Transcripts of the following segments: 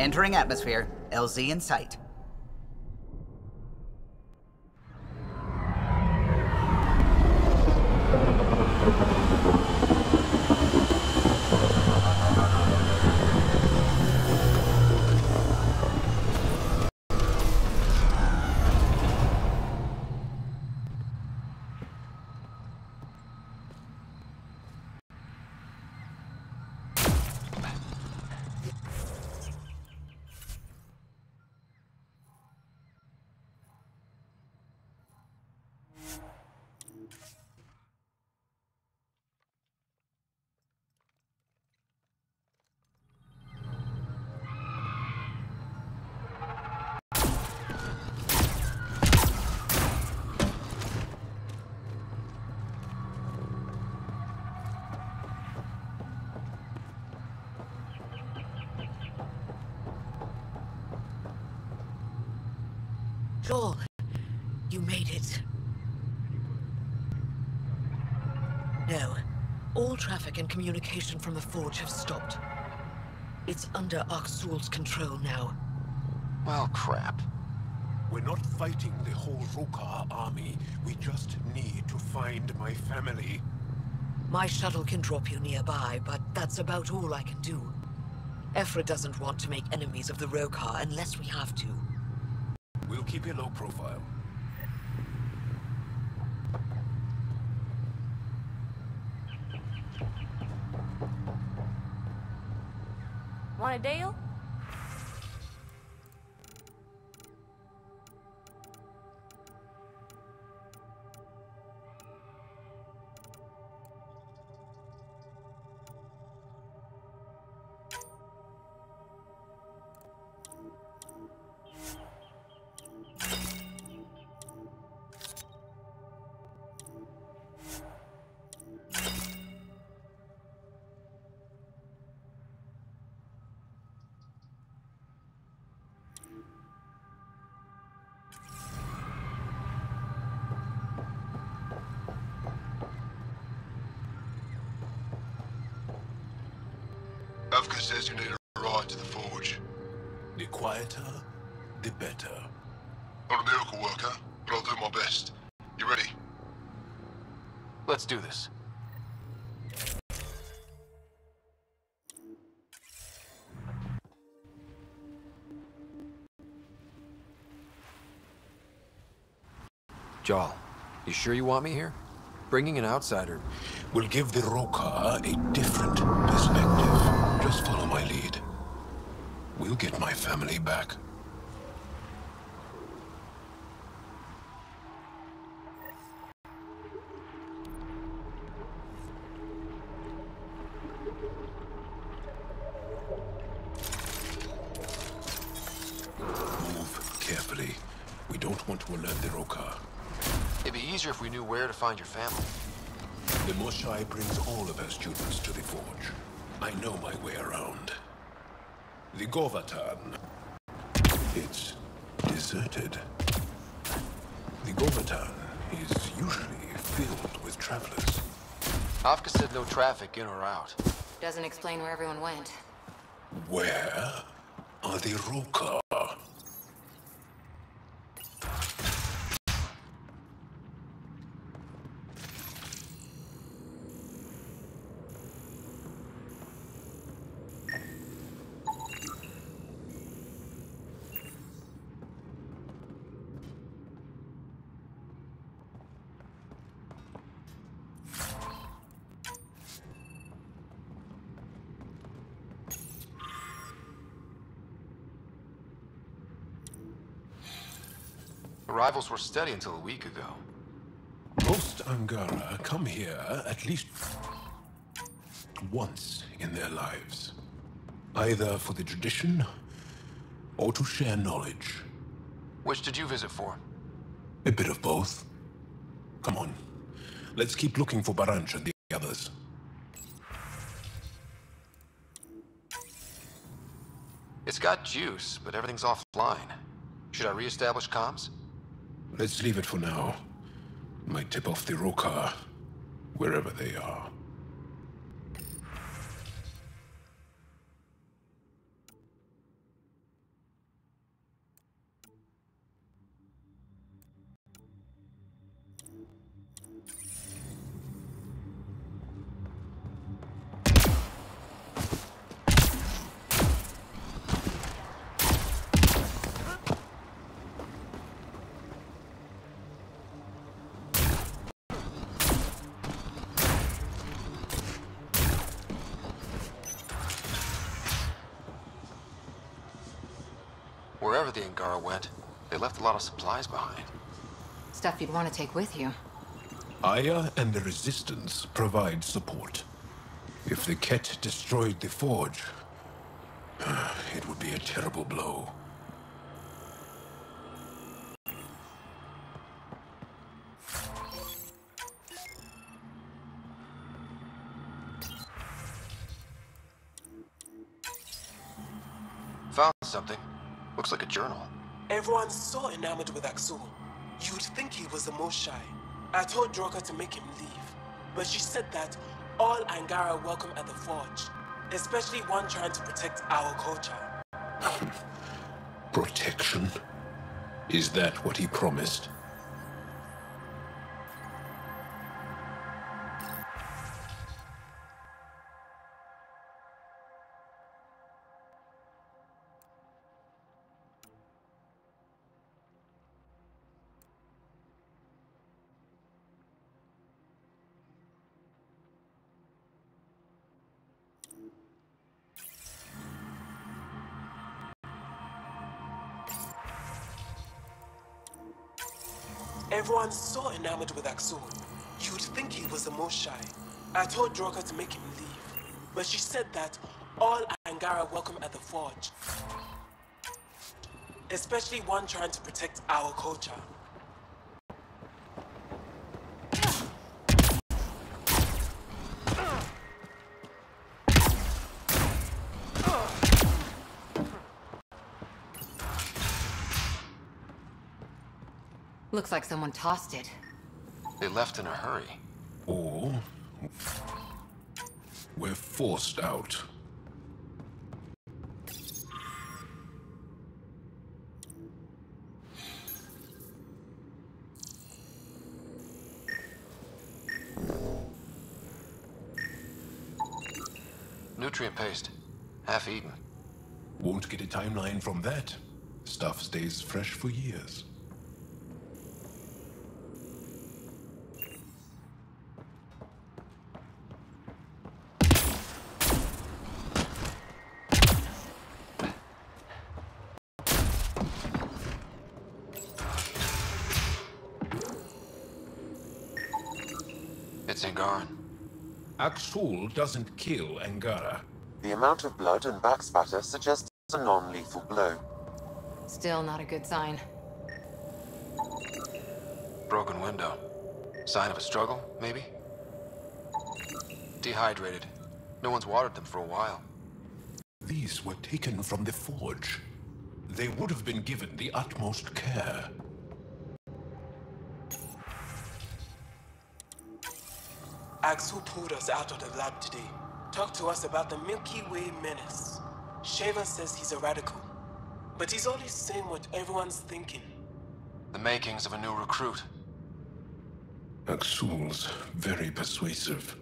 Entering atmosphere. LZ in sight. Joel, you made it. No. All traffic and communication from the Forge have stopped. It's under Aksul's control now. Well, crap. We're not fighting the whole Rokar army. We just need to find my family. My shuttle can drop you nearby, but that's about all I can do. Ephra doesn't want to make enemies of the Rokar unless we have to. We'll keep a low profile. Want a deal? Avka says you need a ride to the Forge. The quieter, the better. Not a miracle worker, but I'll do my best. You ready? Let's do this. Jarl, you sure you want me here? Bringing an outsider Will give the Rokar a different perspective. Just follow my lead. We'll get my family back. Move carefully. We don't want to alert the Rokar. It'd be easier if we knew where to find your family. The Moshai brings all of her students to the Forge. I know my way around. The Govatan. It's deserted. The Govatan is usually filled with travelers. Avka said no traffic in or out. Doesn't explain where everyone went. Where are the Rokar? Arrivals were steady until a week ago. Most Angara come here at least once in their lives. Either for the tradition, or to share knowledge. Which did you visit for? A bit of both. Come on, let's keep looking for Baranch and the others. It's got juice, but everything's offline. Should I re-establish comms? Let's leave it for now. Might tip off the Rokar, wherever they are. Wherever the Angara went, they left a lot of supplies behind. Stuff you'd want to take with you. Aya and the Resistance provide support. If the Ket destroyed the Forge, it would be a terrible blow. Found something. Looks like a journal. Everyone's so enamored with Axul. You'd think he was the most shy. I told Droka to make him leave, but she said that all Angara welcome at the Forge, especially one trying to protect our culture. Protection? Is that what he promised? Everyone's so enamored with Axul. You'd think he was the most shy. I told Droka to make him leave, but she said that all Angara welcome at the Forge, especially one trying to protect our culture. Looks like someone tossed it. They left in a hurry. Or we're forced out. Nutrient paste. Half eaten. Won't get a timeline from that. Stuff stays fresh for years. It's Angaran. Axul doesn't kill Angara. The amount of blood and backspatter suggests a non-lethal blow. Still not a good sign. Broken window. Sign of a struggle, maybe? Dehydrated. No one's watered them for a while. These were taken from the Forge. They would have been given the utmost care. Axul pulled us out of the lab today. Talked to us about the Milky Way menace. Shaver says he's a radical, but he's only saying what everyone's thinking. The makings of a new recruit. Axul's very persuasive.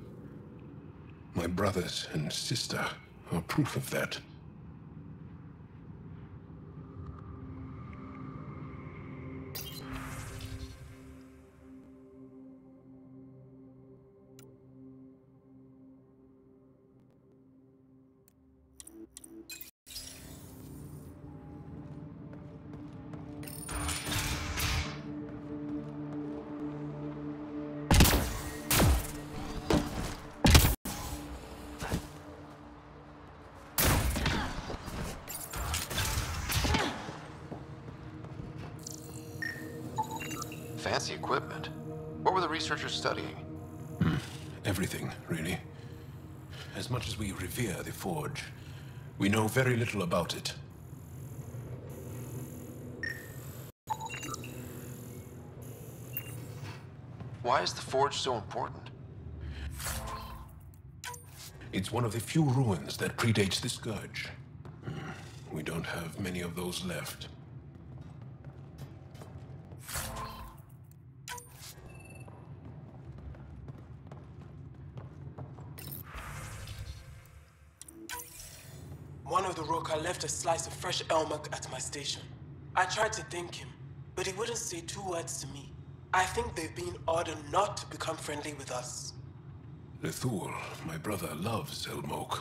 My brothers and sister are proof of that. Fancy equipment. What were the researchers studying? Everything, really. As much as we revere the Forge, we know very little about it. Why is the Forge so important? It's one of the few ruins that predates the Scourge. We don't have many of those left. one of the Roka left a slice of fresh elmuk at my station. I tried to thank him, but he wouldn't say 2 words to me. I think they've been ordered not to become friendly with us. Lethul, my brother, loves elmok.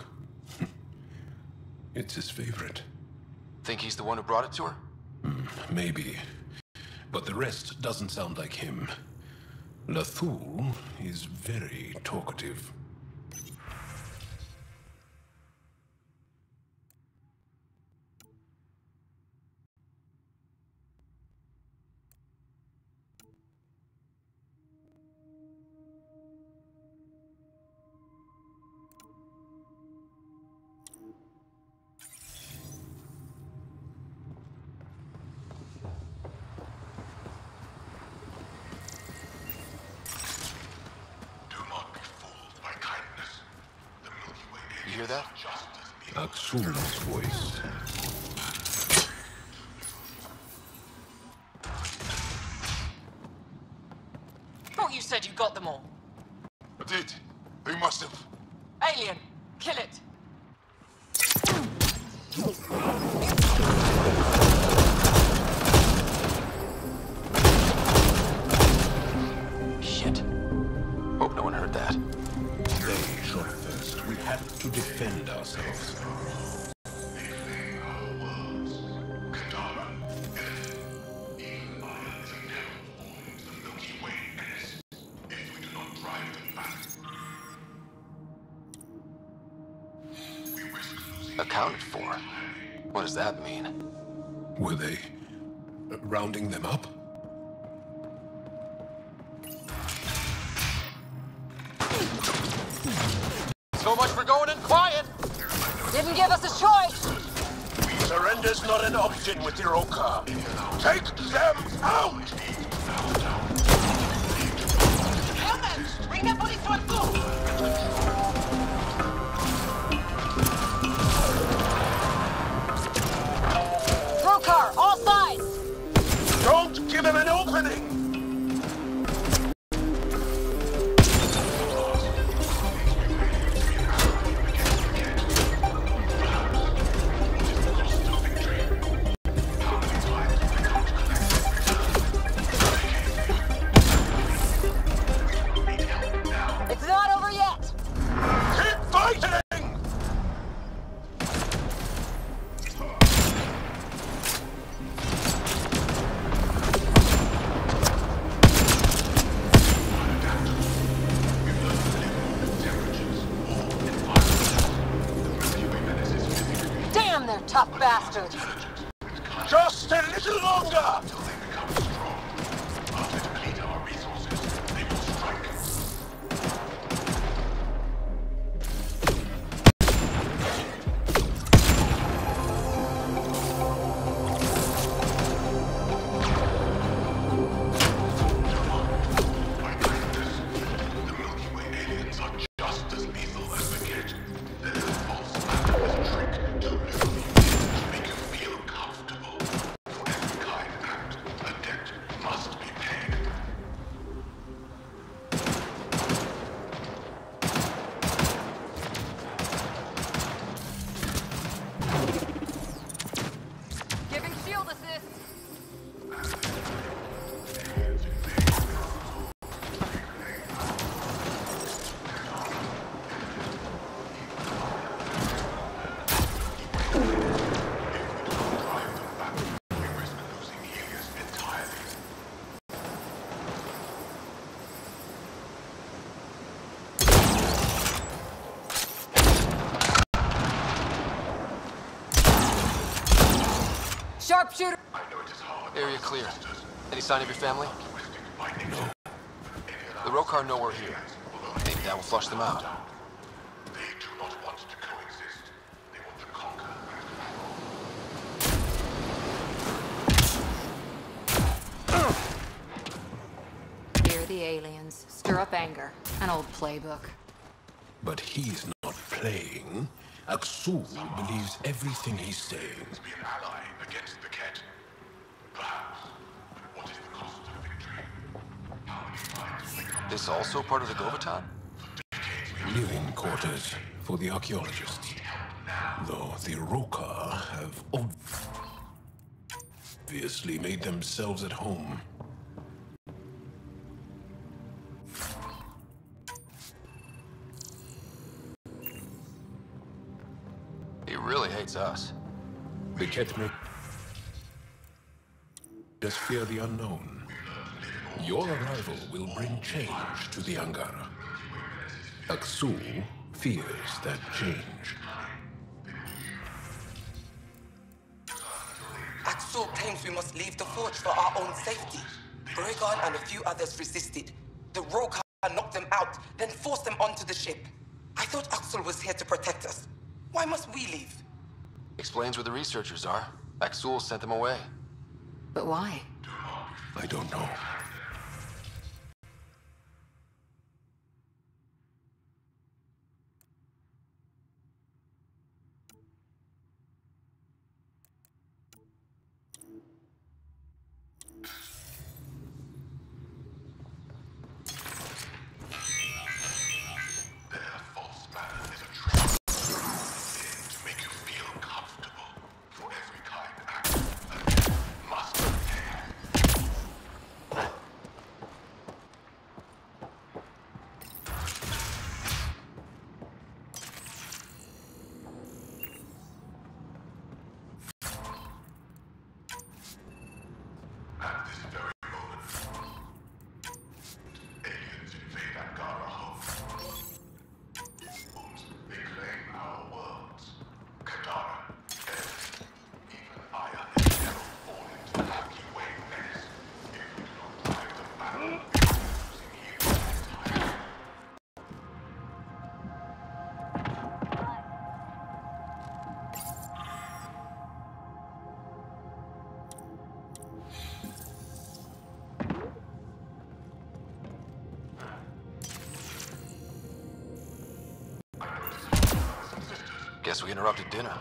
It's his favorite. Think he's the one who brought it to her? Maybe. But the rest doesn't sound like him. Lethul is very talkative. You hear that? Aksum's voice. Thought you said you got them all. I did. Who must have? Alien, kill it. Shit. Hope no one heard that. They shot first. We had to defend ourselves. Accounted for? What does that mean? Were they rounding them up? So much for going in quiet! Didn't give us a choice. Surrender's not an option with your Oka. Take them out! Helmets, bring the police to a school. Car, all sides! Don't give him an opening! It's not over yet! Keep fighting! They're tough bastards. Just a little longer! Sharpshooter! Area clear. Any sign of your family? No. The Rokar know we're here. Maybe that will flush them out. They do not want to coexist. They want to conquer. Fear the aliens, stir up anger. An old playbook. But he's not playing. Aksum believes everything he's saying. Be an ally against the Ket. Perhaps. But what is the cost of victory? How many times will they come? This also part of the Govatan? Living quarters for the archaeologists. Help now. Though the Rokar have obviously made themselves at home. He really hates us. The Ket may just fear the unknown. Your arrival will bring change to the Angara. Aksul fears that change. Axel claims we must leave the forge for our own safety. Bregan and a few others resisted. The Rokar knocked them out, then forced them onto the ship. I thought Axel was here to protect us. Why must we leave? Explains where the researchers are. Axul sent them away. But why? I don't know. Their false banner is a trick to make you feel comfortable. For every kind action, a death must prepare. At this very moment, aliens invade Angara home. They claim our worlds. Kadara, Earth, even Aya and Errol fall into the Milky Way menace. If we do not drive them back, we will be losing heroes entirely. Guess we interrupted dinner.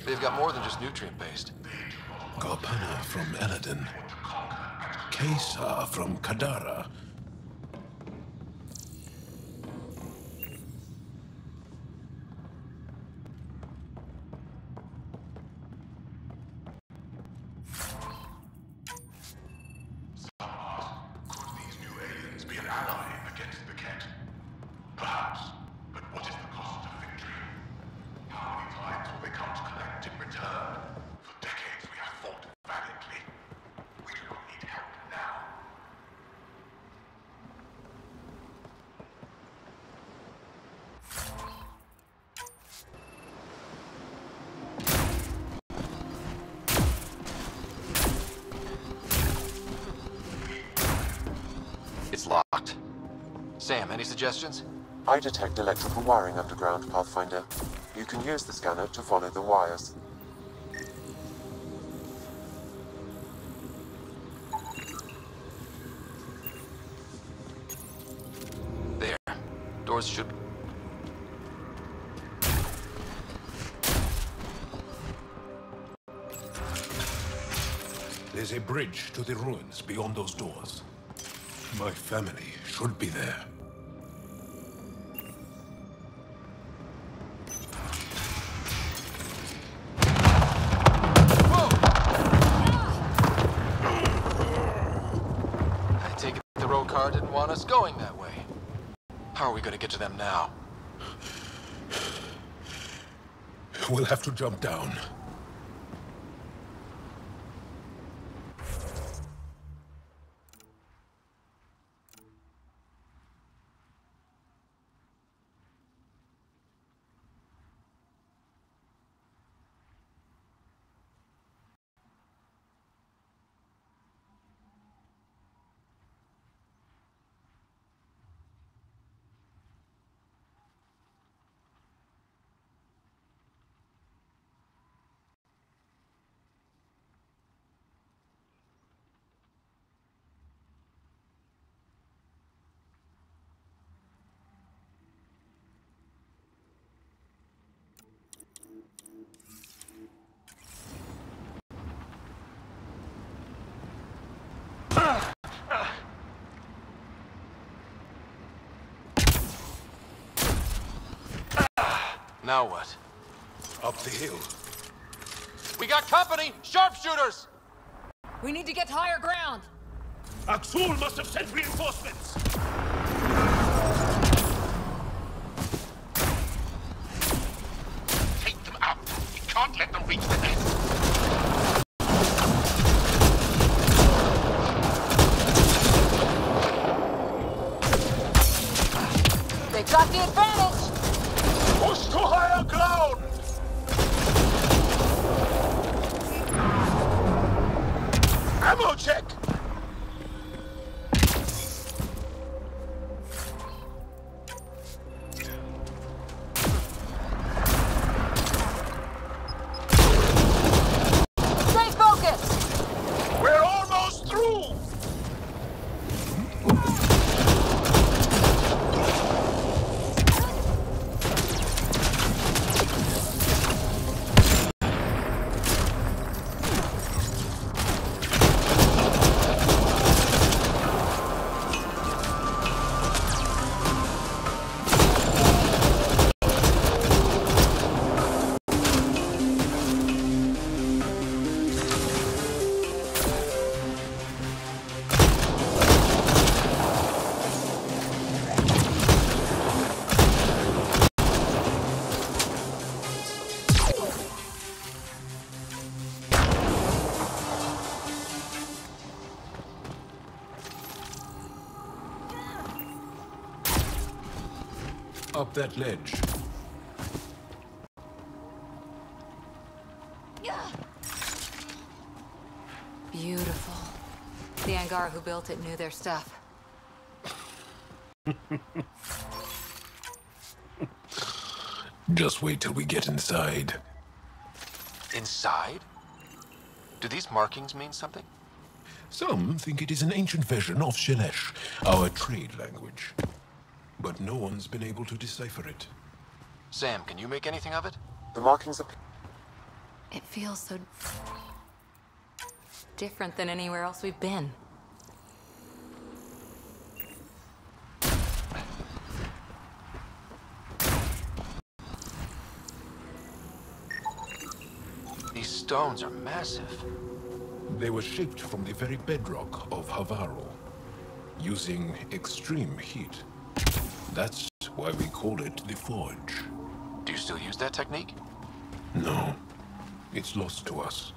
They've got more than just nutrient-based. Garpana from Eladin. Kesa from Kadara. Could these new aliens be an ally against the Ket? Perhaps, but what is the cost of victory? How many times will they come to collect in return? For decades we have fought valiantly. We do not need help now. It's locked. Sam, any suggestions? I detect electrical wiring underground, Pathfinder. You can use the scanner to follow the wires. There. Doors should... There's a bridge to the ruins beyond those doors. My family should be there. I take it the Rokar didn't want us going that way. How are we gonna get to them now? We'll have to jump down. Now what? Up the hill. We got company! Sharpshooters! We need to get to higher ground. Aksul must have sent reinforcements! Take them out. We can't let them reach the nest. They've got the advantage. Push to higher ground! Ammo check! Stay focused. We're almost through! Up that ledge. Beautiful. The Angara who built it knew their stuff. Just wait till we get inside. Inside? Do these markings mean something? Some think it is an ancient version of Shelesh, our trade language. But no one's been able to decipher it. Sam, can you make anything of it? The markings appear. It feels so different than anywhere else we've been. These stones are massive. They were shaped from the very bedrock of Havaro, using extreme heat. That's why we call it the Forge. Do you still use that technique? No, it's lost to us.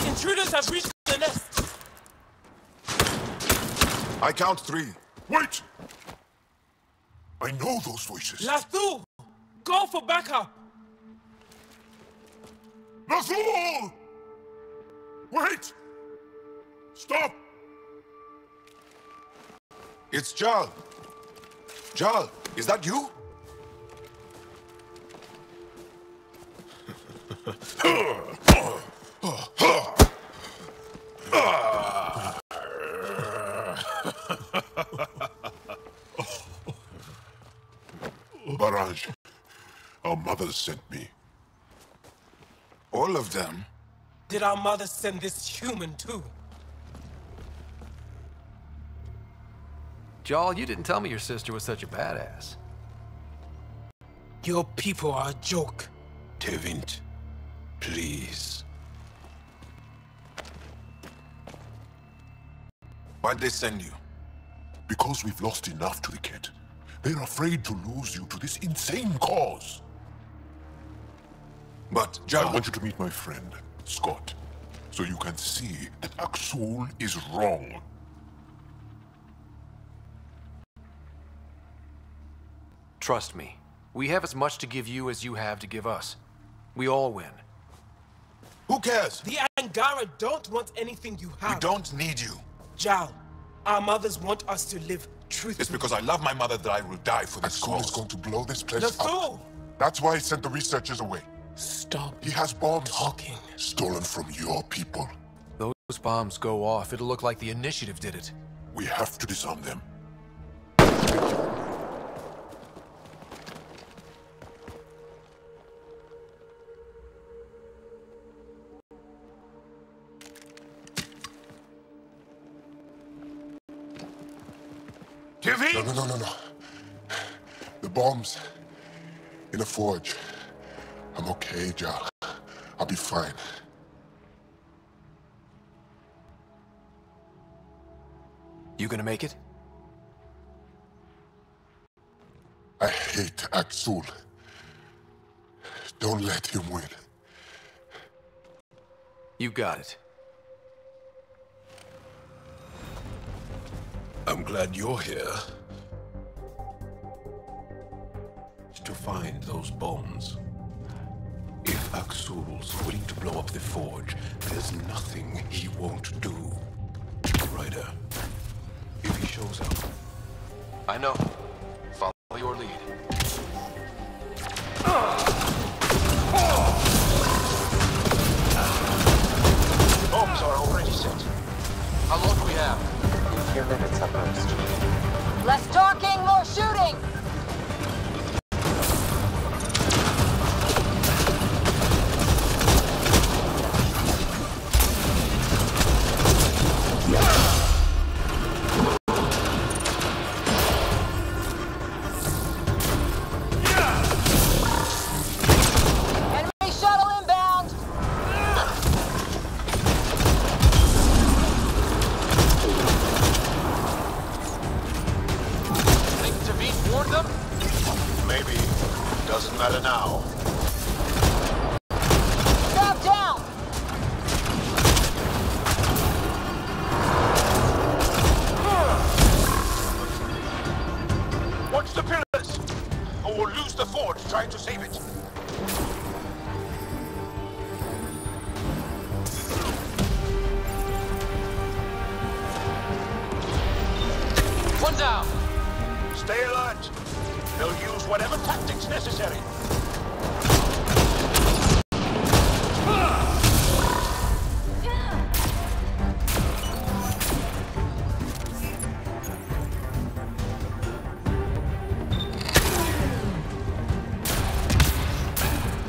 Intruders have reached the nest. I count 3. Wait! I know those voices. Lathul, go for backup. Lathul! Wait! Stop! It's Jal. Jal, is that you? Barrage, our mothers sent me. All of them? Did our mother send this human too? Jarl, you didn't tell me your sister was such a badass. Your people are a joke. Tevint, please. Why'd they send you? Because we've lost enough to the kid. They're afraid to lose you to this insane cause. But, Jal, I want you to meet my friend, Scott, so you can see that Aksul is wrong. Trust me, we have as much to give you as you have to give us. We all win. Who cares? The Angara don't want anything you have. We don't need you. Jal, our mothers want us to live truthfully. It's because I love my mother that I will die for this School cause. is going to blow this place Nathul! up. That's why he sent the researchers away. Stop He has bombs talking. stolen from your people. Those bombs go off, it'll look like the Initiative did it. We have to disarm them. No. The bombs in the forge. I'm okay, Jal. I'll be fine. You gonna make it? I hate Aksul. Don't let him win. You got it. I'm glad you're here. To find those bombs. If Aksul's willing to blow up the forge, there's nothing he won't do. Ryder, if he shows up. I know. Follow your lead. Bombs are already set. How long do we have? Your limits at most. Less talking, more shooting! Enemy shuttle inbound! Think Tavit warned them? Maybe. Doesn't matter now. Drop down! Watch the pillars! Or we'll lose the forge trying to save it. One down! Stay alert. They'll use whatever tactics necessary.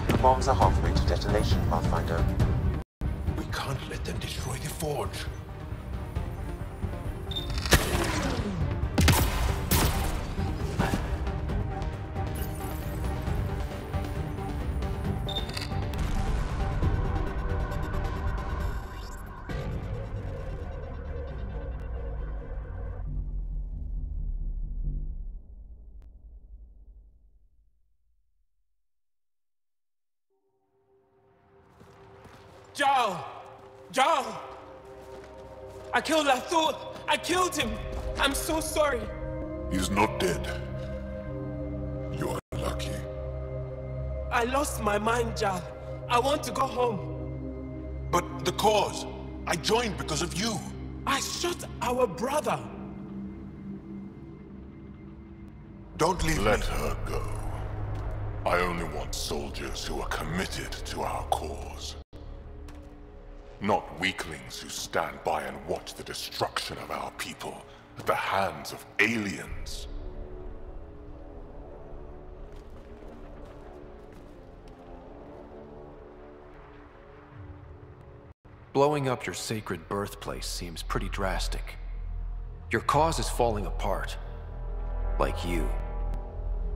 The bombs are halfway to detonation, Pathfinder. We can't let them destroy the forge. Jal! I killed Nathul! I killed him! I'm so sorry! He's not dead. You're lucky. I lost my mind, Jal. I want to go home. But the cause. I joined because of you. I shot our brother. Don't leave Let me. her go. I only want soldiers who are committed to our cause. Not weaklings who stand by and watch the destruction of our people at the hands of aliens. Blowing up your sacred birthplace seems pretty drastic. Your cause is falling apart. Like you.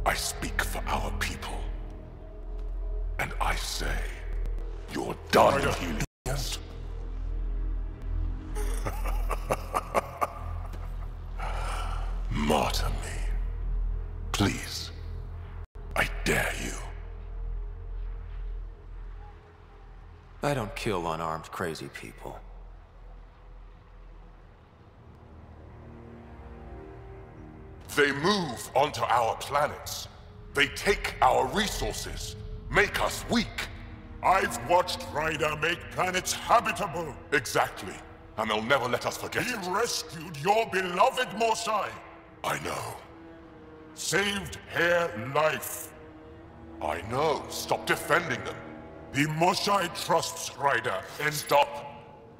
I speak for our people. And I say, you're done, aliens. Martyr me. Please. I dare you. I don't kill unarmed crazy people. They move onto our planets. They take our resources, make us weak. I've watched Ryder make planets habitable. Exactly. And they'll never let us forget it. He rescued your beloved Mosai. I know. Saved her life. I know. Stop defending them. The Mosai trusts Ryder, and stop.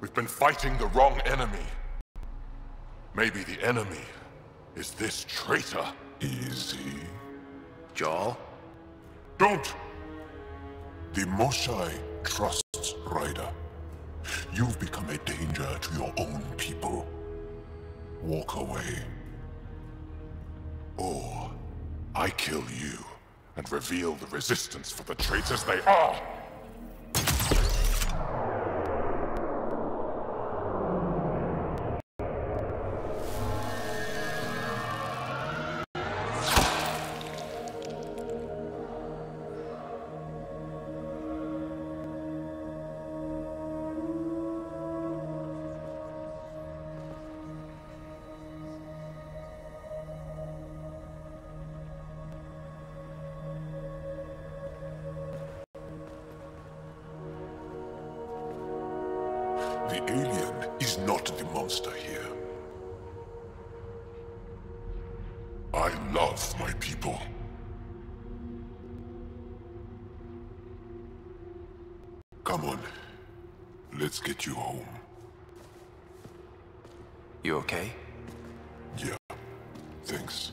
We've been fighting the wrong enemy. Maybe the enemy is this traitor. Easy. Jarl? Don't! The Mosai trusts Ryder. You've become a danger to your own people. Walk away. Or I kill you and reveal the resistance for the traitors they are! The alien is not the monster here. I love my people. Come on. Let's get you home. You okay? Yeah. Thanks.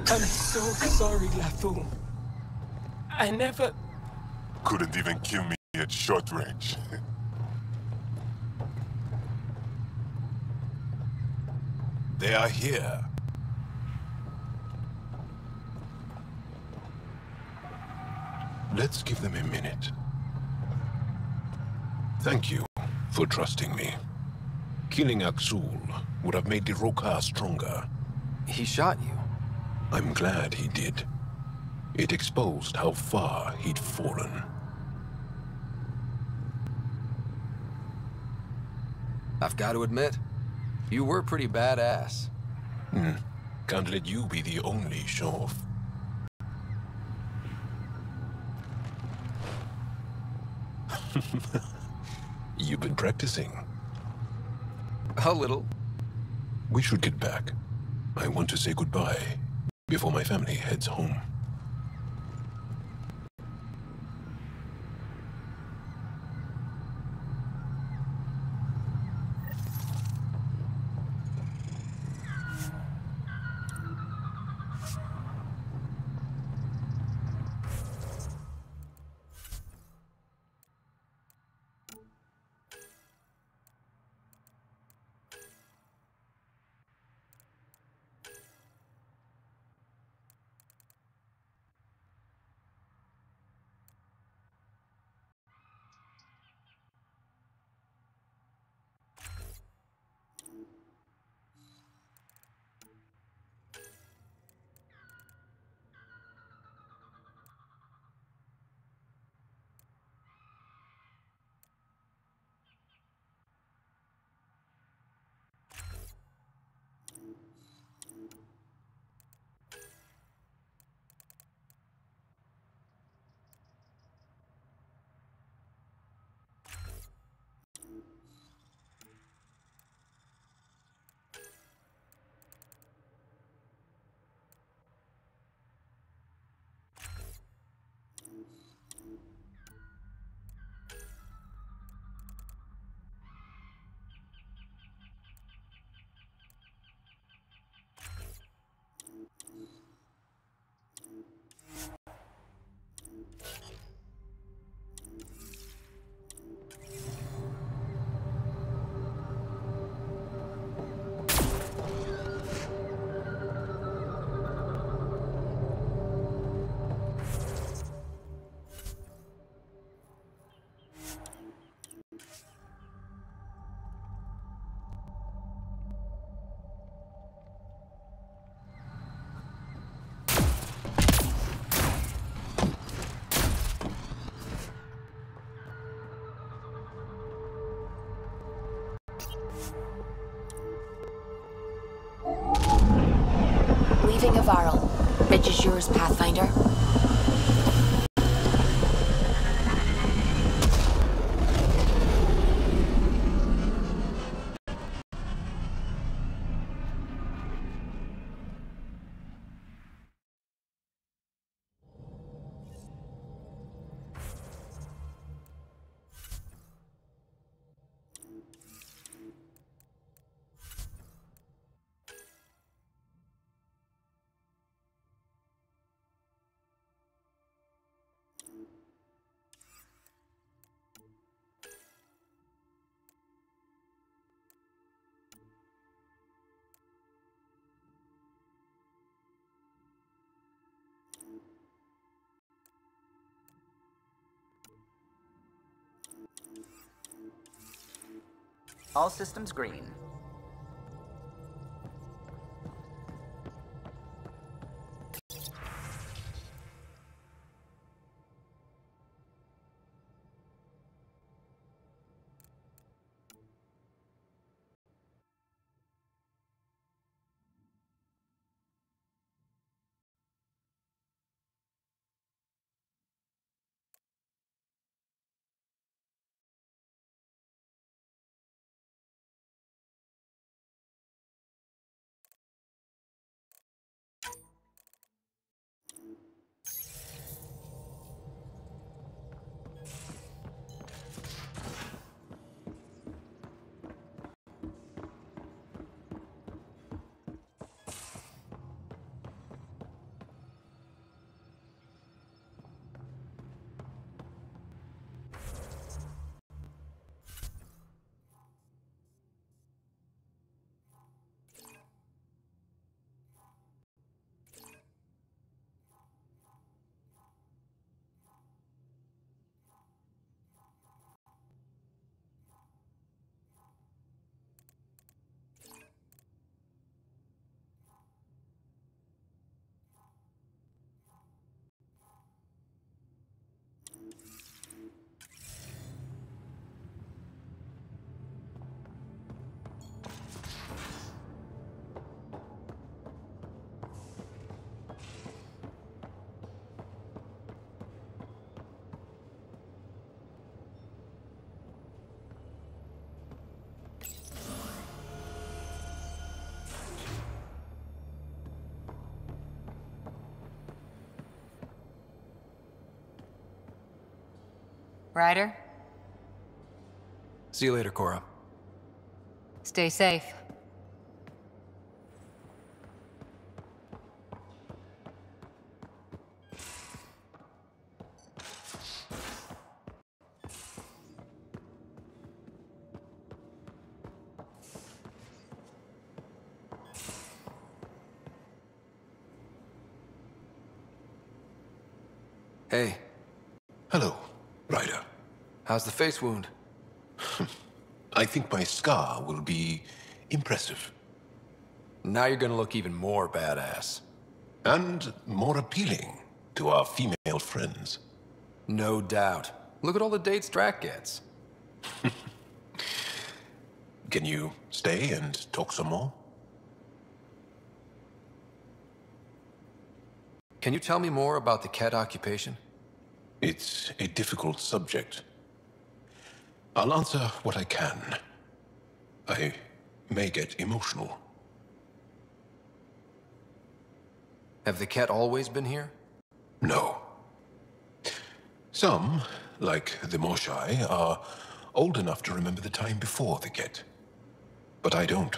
I'm so sorry, Lathu. I never... Couldn't even kill me at short range. They are here. Let's give them a minute. Thank you for trusting me. Killing Aksul would have made the Roka stronger. He shot you. I'm glad he did. It exposed how far he'd fallen. I've got to admit, you were pretty badass. Can't let you be the only show-off. You've been practicing. A little. We should get back. I want to say goodbye before my family heads home. Leaving a Varl. Bridge is yours, Pathfinder. All systems green. Ryder, See you later, Cora. stay safe. Hey, Hello, Ryder. how's the face wound? I think my scar will be impressive. Now you're gonna look even more badass. And more appealing to our female friends. No doubt. Look at all the dates Drac gets. Can you stay and talk some more? Can you tell me more about the Ket occupation? It's a difficult subject. I'll answer what I can. I may get emotional. Have the Ket always been here? No. Some, like the Moshai, are old enough to remember the time before the Ket. But I don't.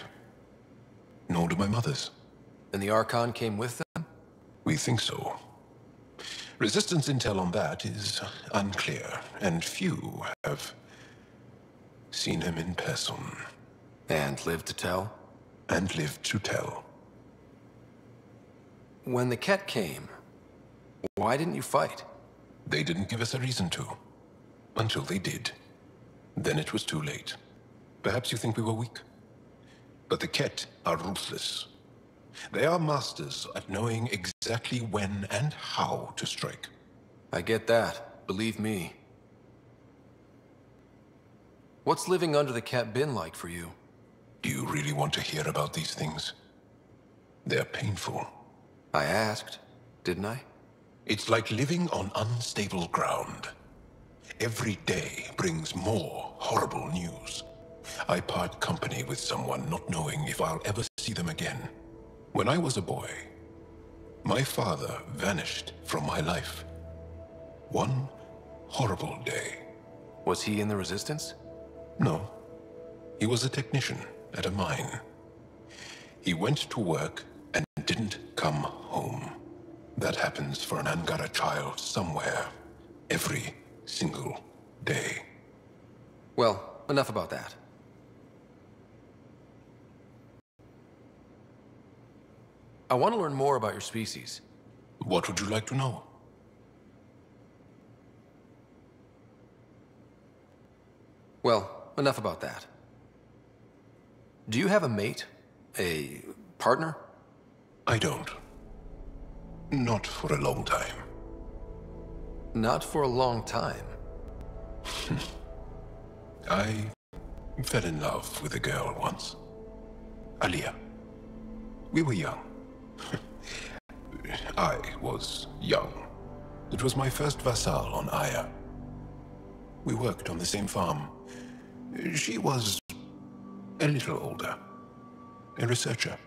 Nor do my mothers. And the Archon came with them? We think so. Resistance intel on that is unclear, and few have seen him in person. And lived to tell? And lived to tell. When the Ket came, why didn't you fight? They didn't give us a reason to. Until they did. Then it was too late. Perhaps you think we were weak. But the Ket are ruthless. They are masters at knowing exactly when and how to strike. I get that. Believe me. What's living under the cat been like for you? Do you really want to hear about these things? They're painful. I asked, didn't I? It's like living on unstable ground. Every day brings more horrible news. I part company with someone not knowing if I'll ever see them again. When I was a boy, my father vanished from my life. One horrible day. Was he in the Resistance? No. He was a technician at a mine. He went to work and didn't come home. That happens for an Angara child somewhere, every single day. Well, enough about that. I want to learn more about your species. What would you like to know? Well, enough about that. Do you have a mate? A partner? I don't. Not for a long time. Not for a long time. I fell in love with a girl once. Aliyah. We were young. I was young. It was my first vassal on Aya. We worked on the same farm. She was a little older. A researcher.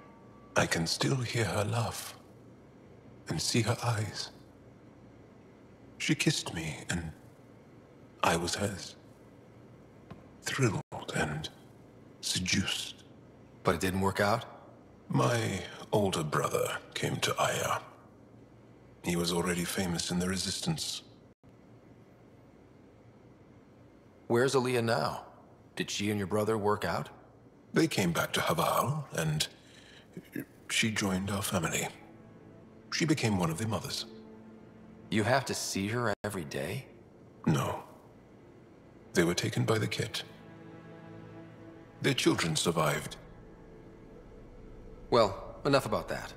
I can still hear her laugh and see her eyes. She kissed me and I was hers. Thrilled and seduced. But it didn't work out? My older brother came to Aya. He was already famous in the Resistance. Where's Aliyah now? Did she and your brother work out? They came back to Haval, and she joined our family. She became one of the mothers. You have to see her every day? No. They were taken by the Kett. Their children survived. Well, enough about that.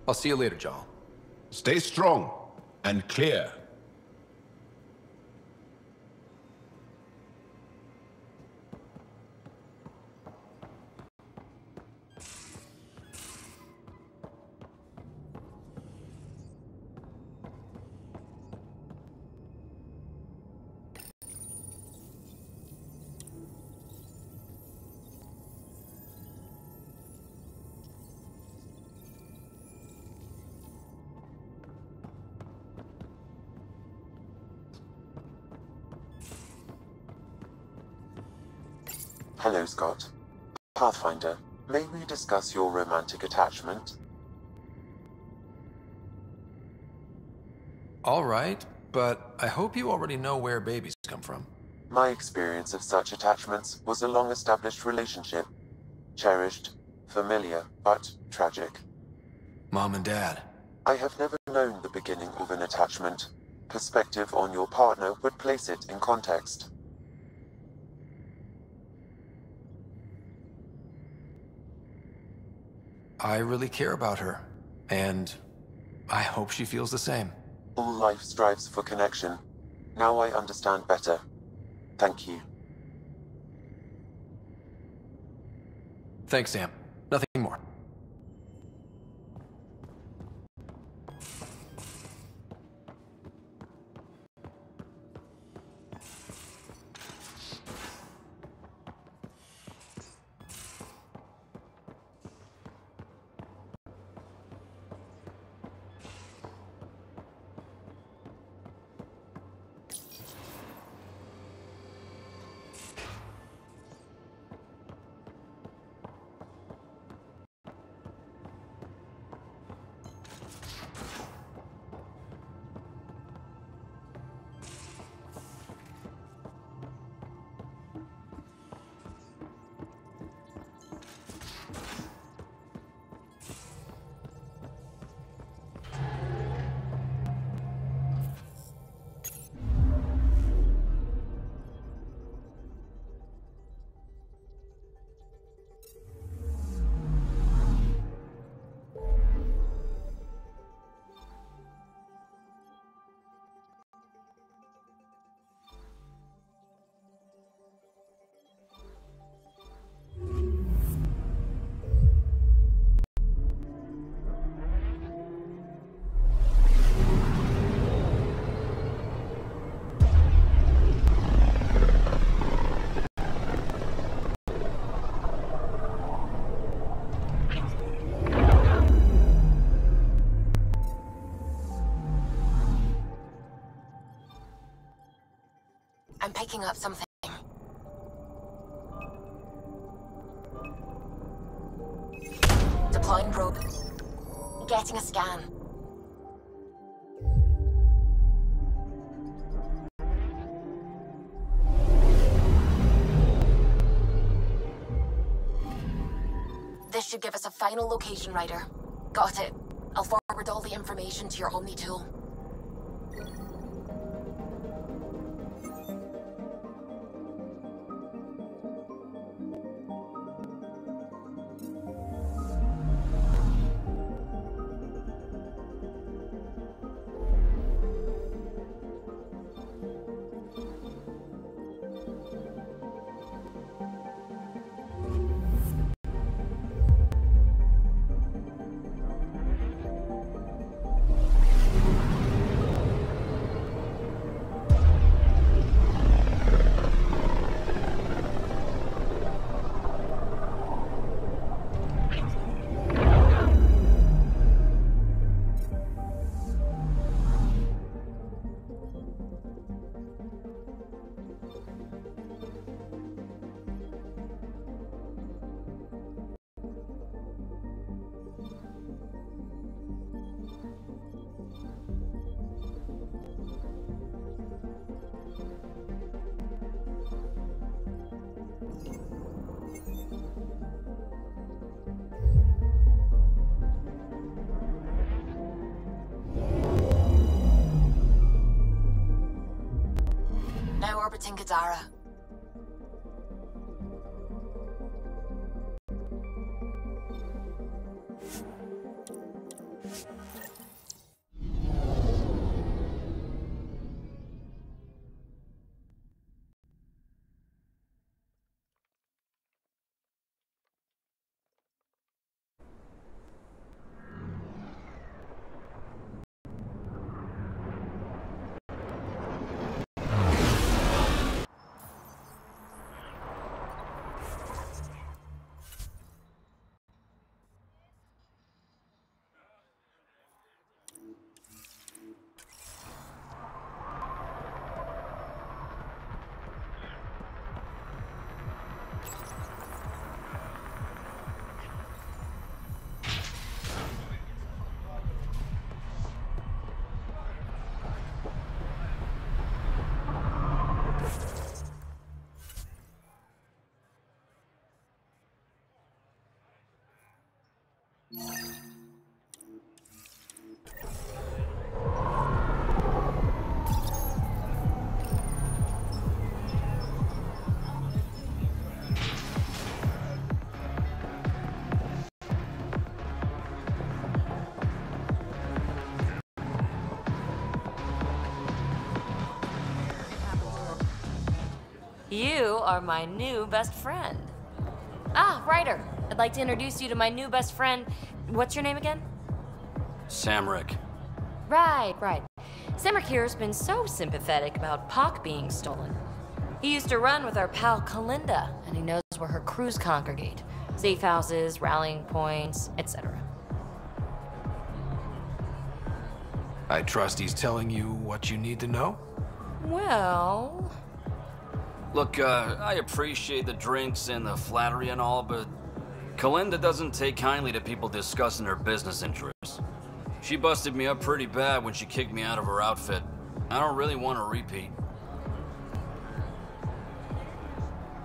I'll see you later, Jal. Stay strong and clear. Hello, Scott. Pathfinder, may we discuss your romantic attachment? All right, but I hope you already know where babies come from. My experience of such attachments was a long-established relationship. Cherished, familiar, but tragic. Mom and Dad. I have never known the beginning of an attachment. Perspective on your partner would place it in context. I really care about her, and I hope she feels the same. All life strives for connection. Now I understand better. Thank you. Thanks, Sam. Nothing more. I'm picking up something. Deploying probe. Getting a scan. This should give us a final location, Ryder. Got it. I'll forward all the information to your Omni tool. Now orbiting Kadara. You are my new best friend. Ah, Ryder. I'd like to introduce you to my new best friend. What's your name again? Samric. Right. Samric here's been so sympathetic about Pock being stolen. He used to run with our pal Kalinda, and he knows where her crews congregate. Safe houses, rallying points, etc. I trust he's telling you what you need to know? Well... Look, I appreciate the drinks and the flattery and all, but Kalinda doesn't take kindly to people discussing her business interests. She busted me up pretty bad when she kicked me out of her outfit. I don't really want to repeat.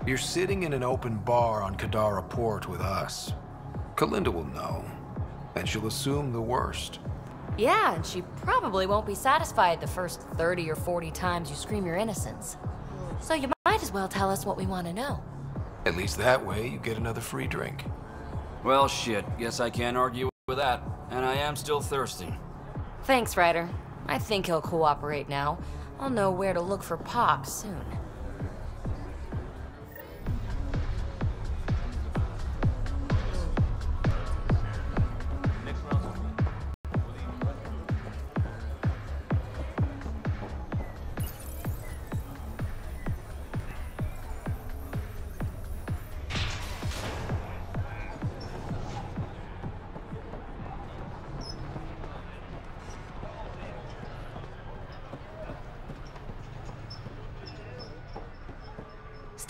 You're sitting in an open bar on Kadara Port with us. Kalinda will know, and she'll assume the worst. Yeah, and she probably won't be satisfied the first 30 or 40 times you scream your innocence. So you might as well tell us what we want to know. At least that way, you get another free drink. Well, shit. Guess I can't argue with that. And I am still thirsty. Thanks, Ryder. I think he'll cooperate now. I'll know where to look for Pock soon.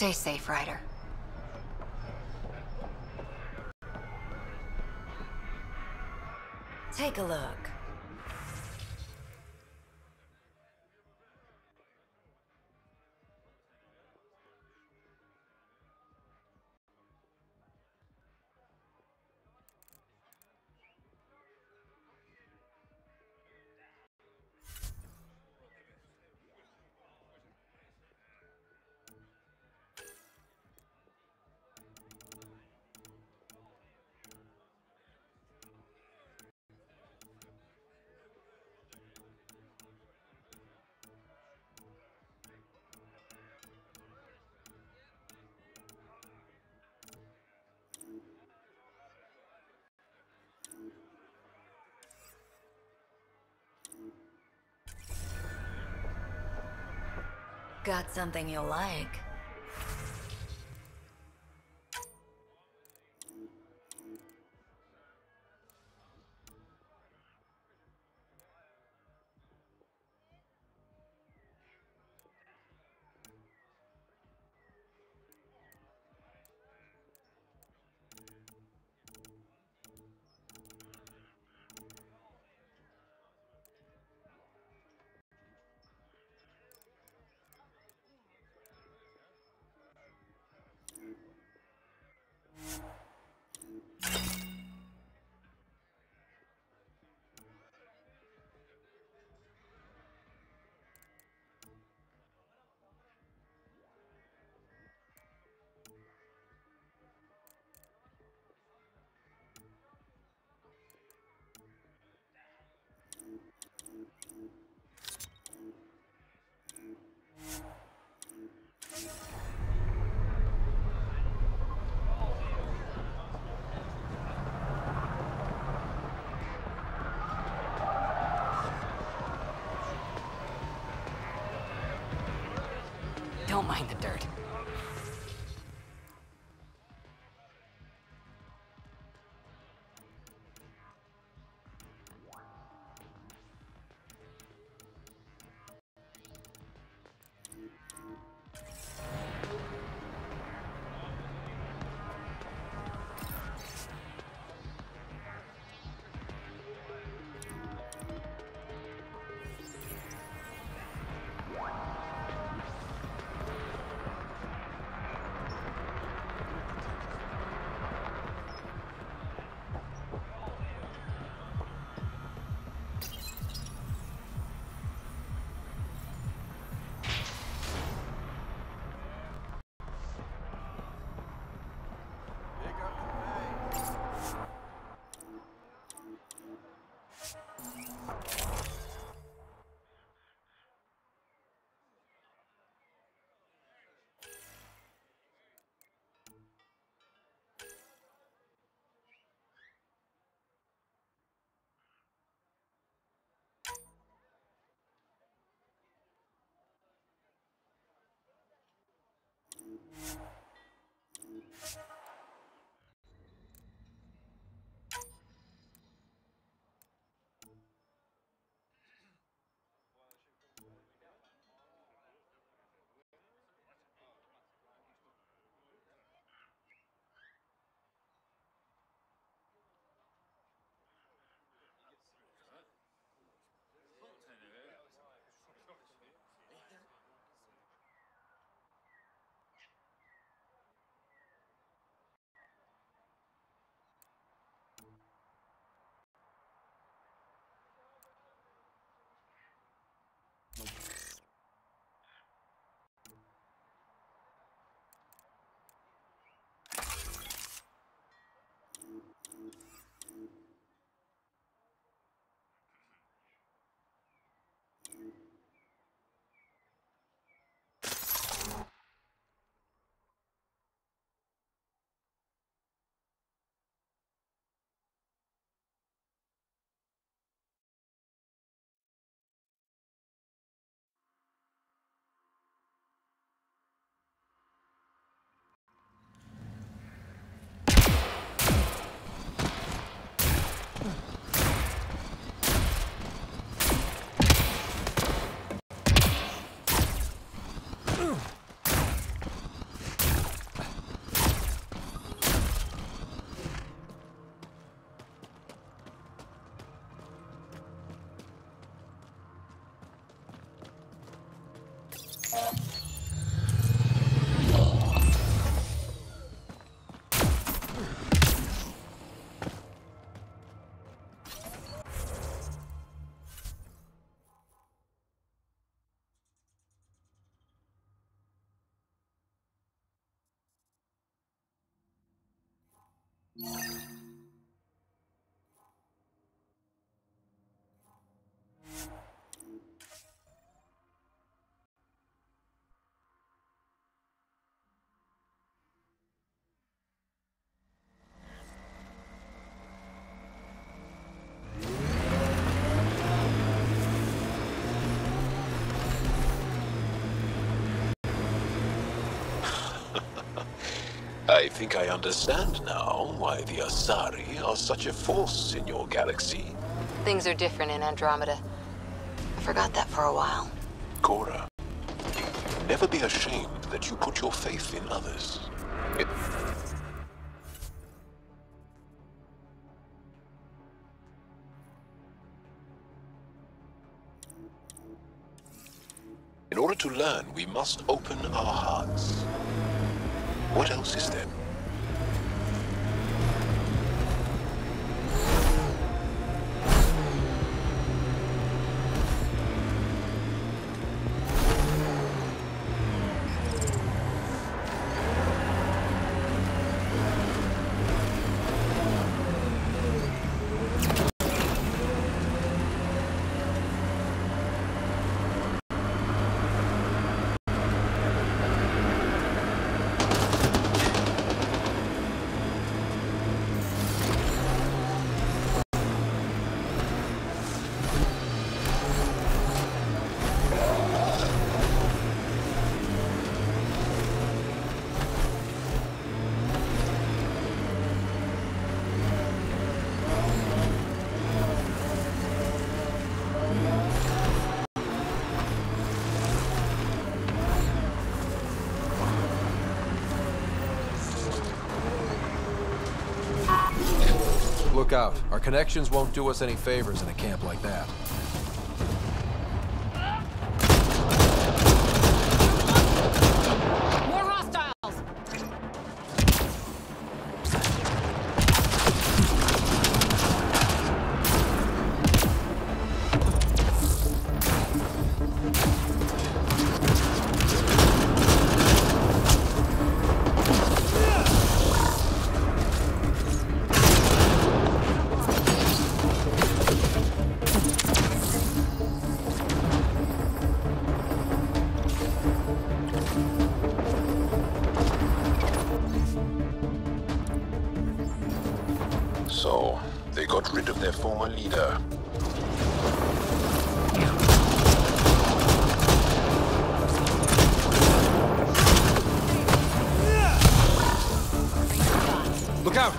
Stay safe, Ryder. Take a look. Got something you'll like. Don't mind the dirt. I think I understand now why the Asari are such a force in your galaxy. Things are different in Andromeda. I forgot that for a while. Cora, never be ashamed that you put your faith in others. In order to learn, we must open our hearts. What else is there? Look out. Our connections won't do us any favors in a camp like that. More hostiles! So, they got rid of their former leader. Look out!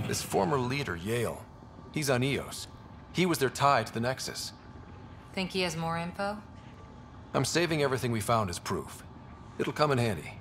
This former leader, Yale, he's on Eos. He was their tie to the Nexus. Think he has more info? I'm saving everything we found as proof. It'll come in handy.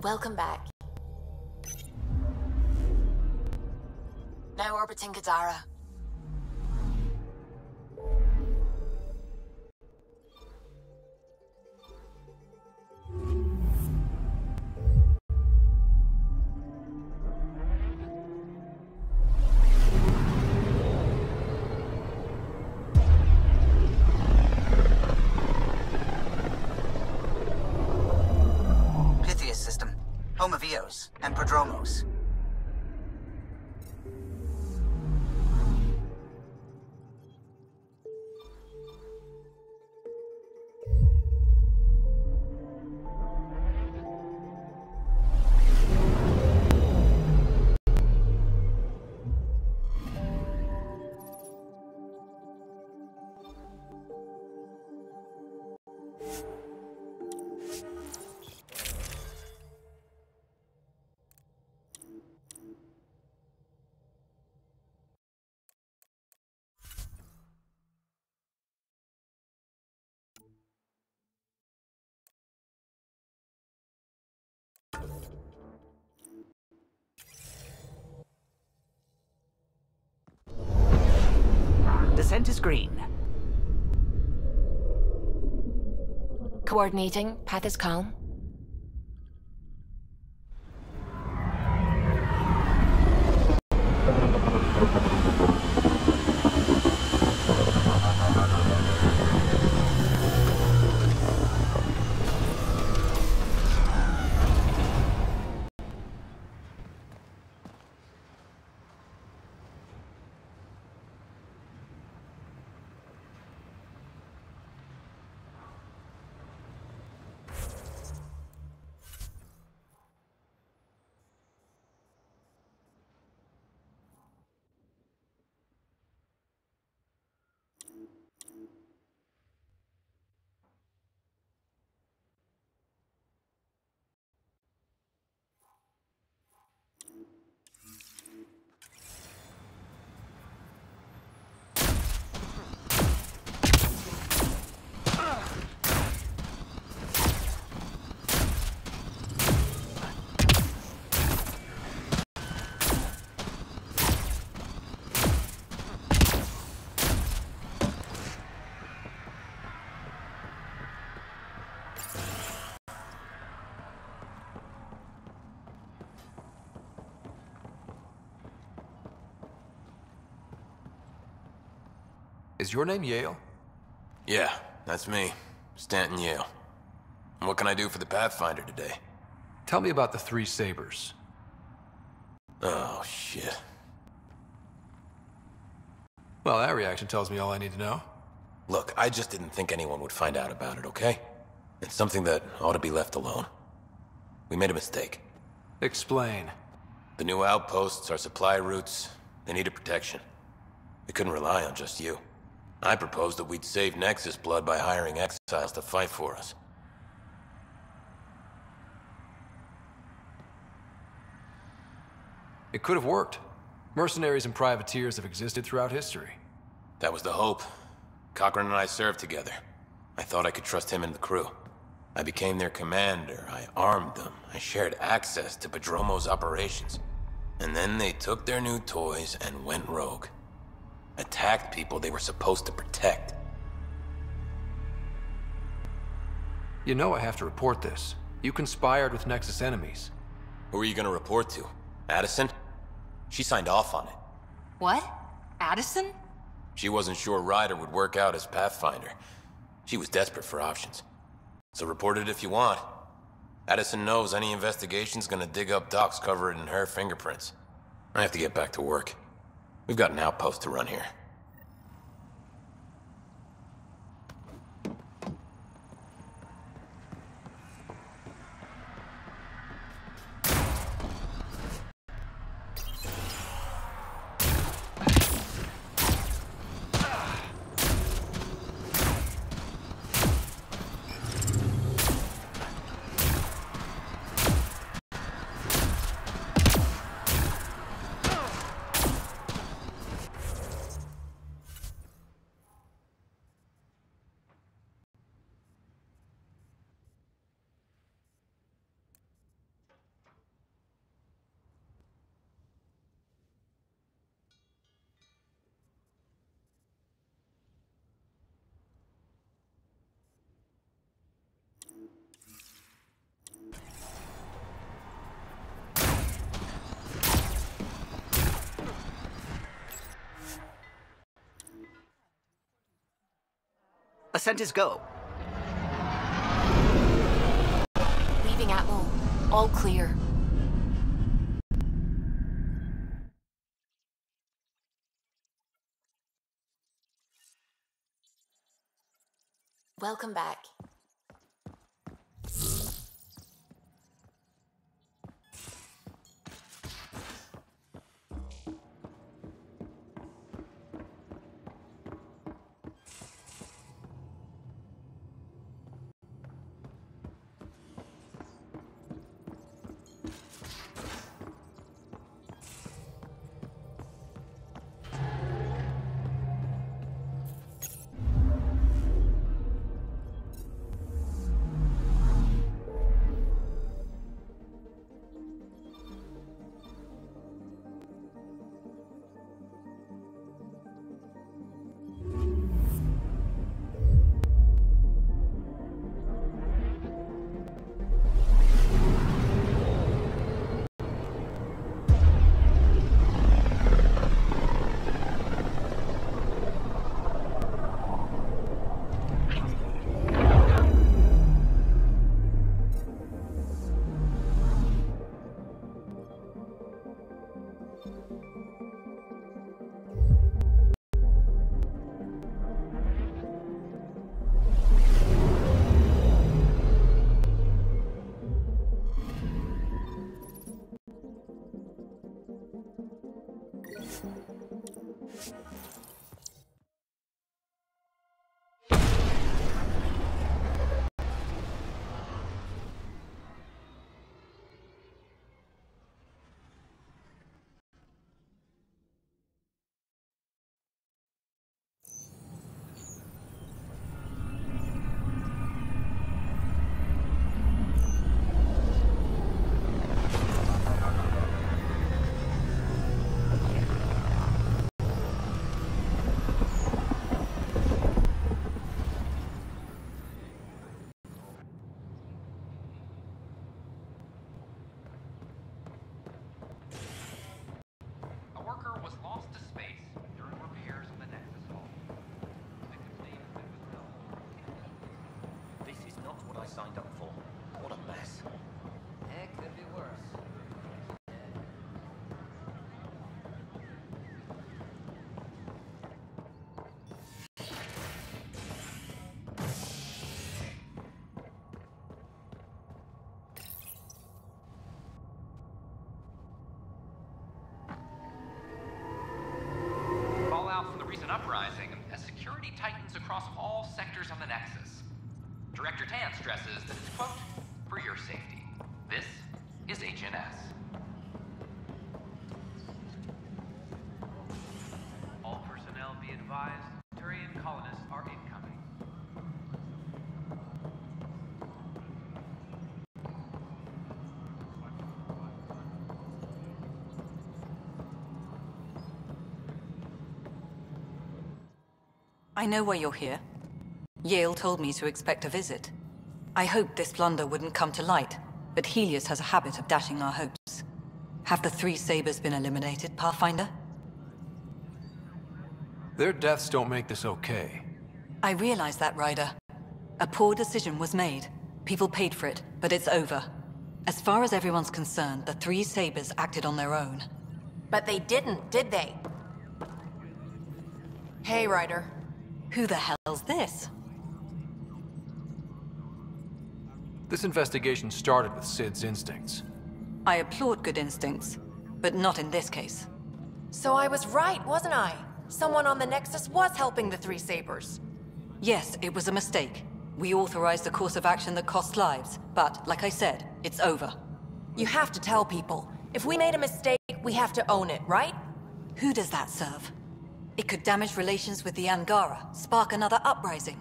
Welcome back. Now orbiting Kadara. System, home of Eos and Prodromos. Descent is green. Coordinating. Path is calm. Is your name Yale? Yeah, that's me, Stanton Yale. What can I do for the Pathfinder today? Tell me about the 3 sabers. Oh, shit. Well, that reaction tells me all I need to know. Look, I just didn't think anyone would find out about it, okay? It's something that ought to be left alone. We made a mistake. Explain. The new outposts, our supply routes, they needed protection. We couldn't rely on just you. I proposed that we'd save Nexus blood by hiring exiles to fight for us. It could have worked. Mercenaries and privateers have existed throughout history. That was the hope. Cochran and I served together. I thought I could trust him and the crew. I became their commander, I armed them, I shared access to Padromo's operations. And then they took their new toys and went rogue. Attacked people they were supposed to protect. You know I have to report this. You conspired with Nexus enemies. Who are you gonna report to? Addison? She signed off on it. What? Addison? She wasn't sure Ryder would work out as Pathfinder. She was desperate for options. So report it if you want. Addison knows any investigation's gonna dig up Doc's covered in her fingerprints. I have to get back to work. We've got an outpost to run here. Ascent is go. Leaving Atmo. All clear. Welcome back. an uprising as security tightens across all sectors on the Nexus. Director Tan stresses that it's, quote, for your safety. This is HNS. All personnel be advised, Turian colonists are incoming. I know why you're here. Yale told me to expect a visit. I hoped this blunder wouldn't come to light, but Helios has a habit of dashing our hopes. Have the three Sabers been eliminated, Pathfinder? Their deaths don't make this okay. I realize that, Ryder. A poor decision was made. People paid for it, but it's over. As far as everyone's concerned, the three Sabers acted on their own. But they didn't, did they? Hey, Ryder. Who the hell's this? This investigation started with Sid's instincts. I applaud good instincts, but not in this case. So I was right, wasn't I? Someone on the Nexus was helping the three Sabers. Yes, it was a mistake. We authorized a course of action that cost lives, but, like I said, it's over. You have to tell people. If we made a mistake, we have to own it, right? Who does that serve? It could damage relations with the Angara, spark another uprising.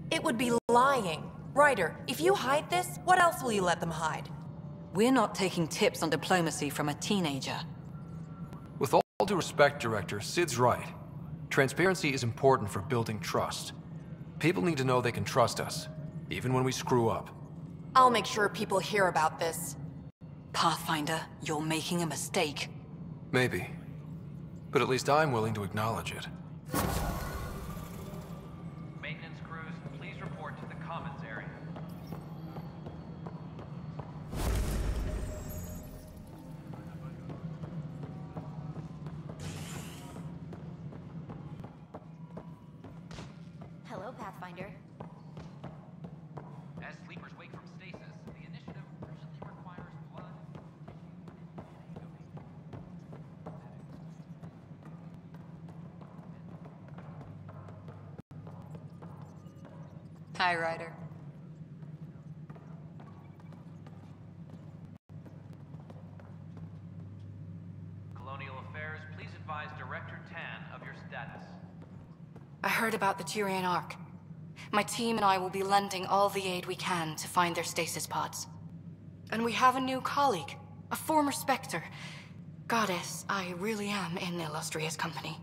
It would be lying. Ryder, if you hide this, what else will you let them hide? We're not taking tips on diplomacy from a teenager. With all due respect, Director, Sid's right. Transparency is important for building trust. People need to know they can trust us, even when we screw up. I'll make sure people hear about this. Pathfinder, you're making a mistake. Maybe. But at least I'm willing to acknowledge it. Maintenance crews, please report to the commons area. Hello, Pathfinder. As sleepers wake from stasis, the initiative urgently requires blood. Hi, Ryder. Colonial Affairs, please advise Director Tan of your status. I heard about the Turian Ark. My team and I will be lending all the aid we can to find their stasis pods. And we have a new colleague, a former Spectre. Goddess, I really am in illustrious company.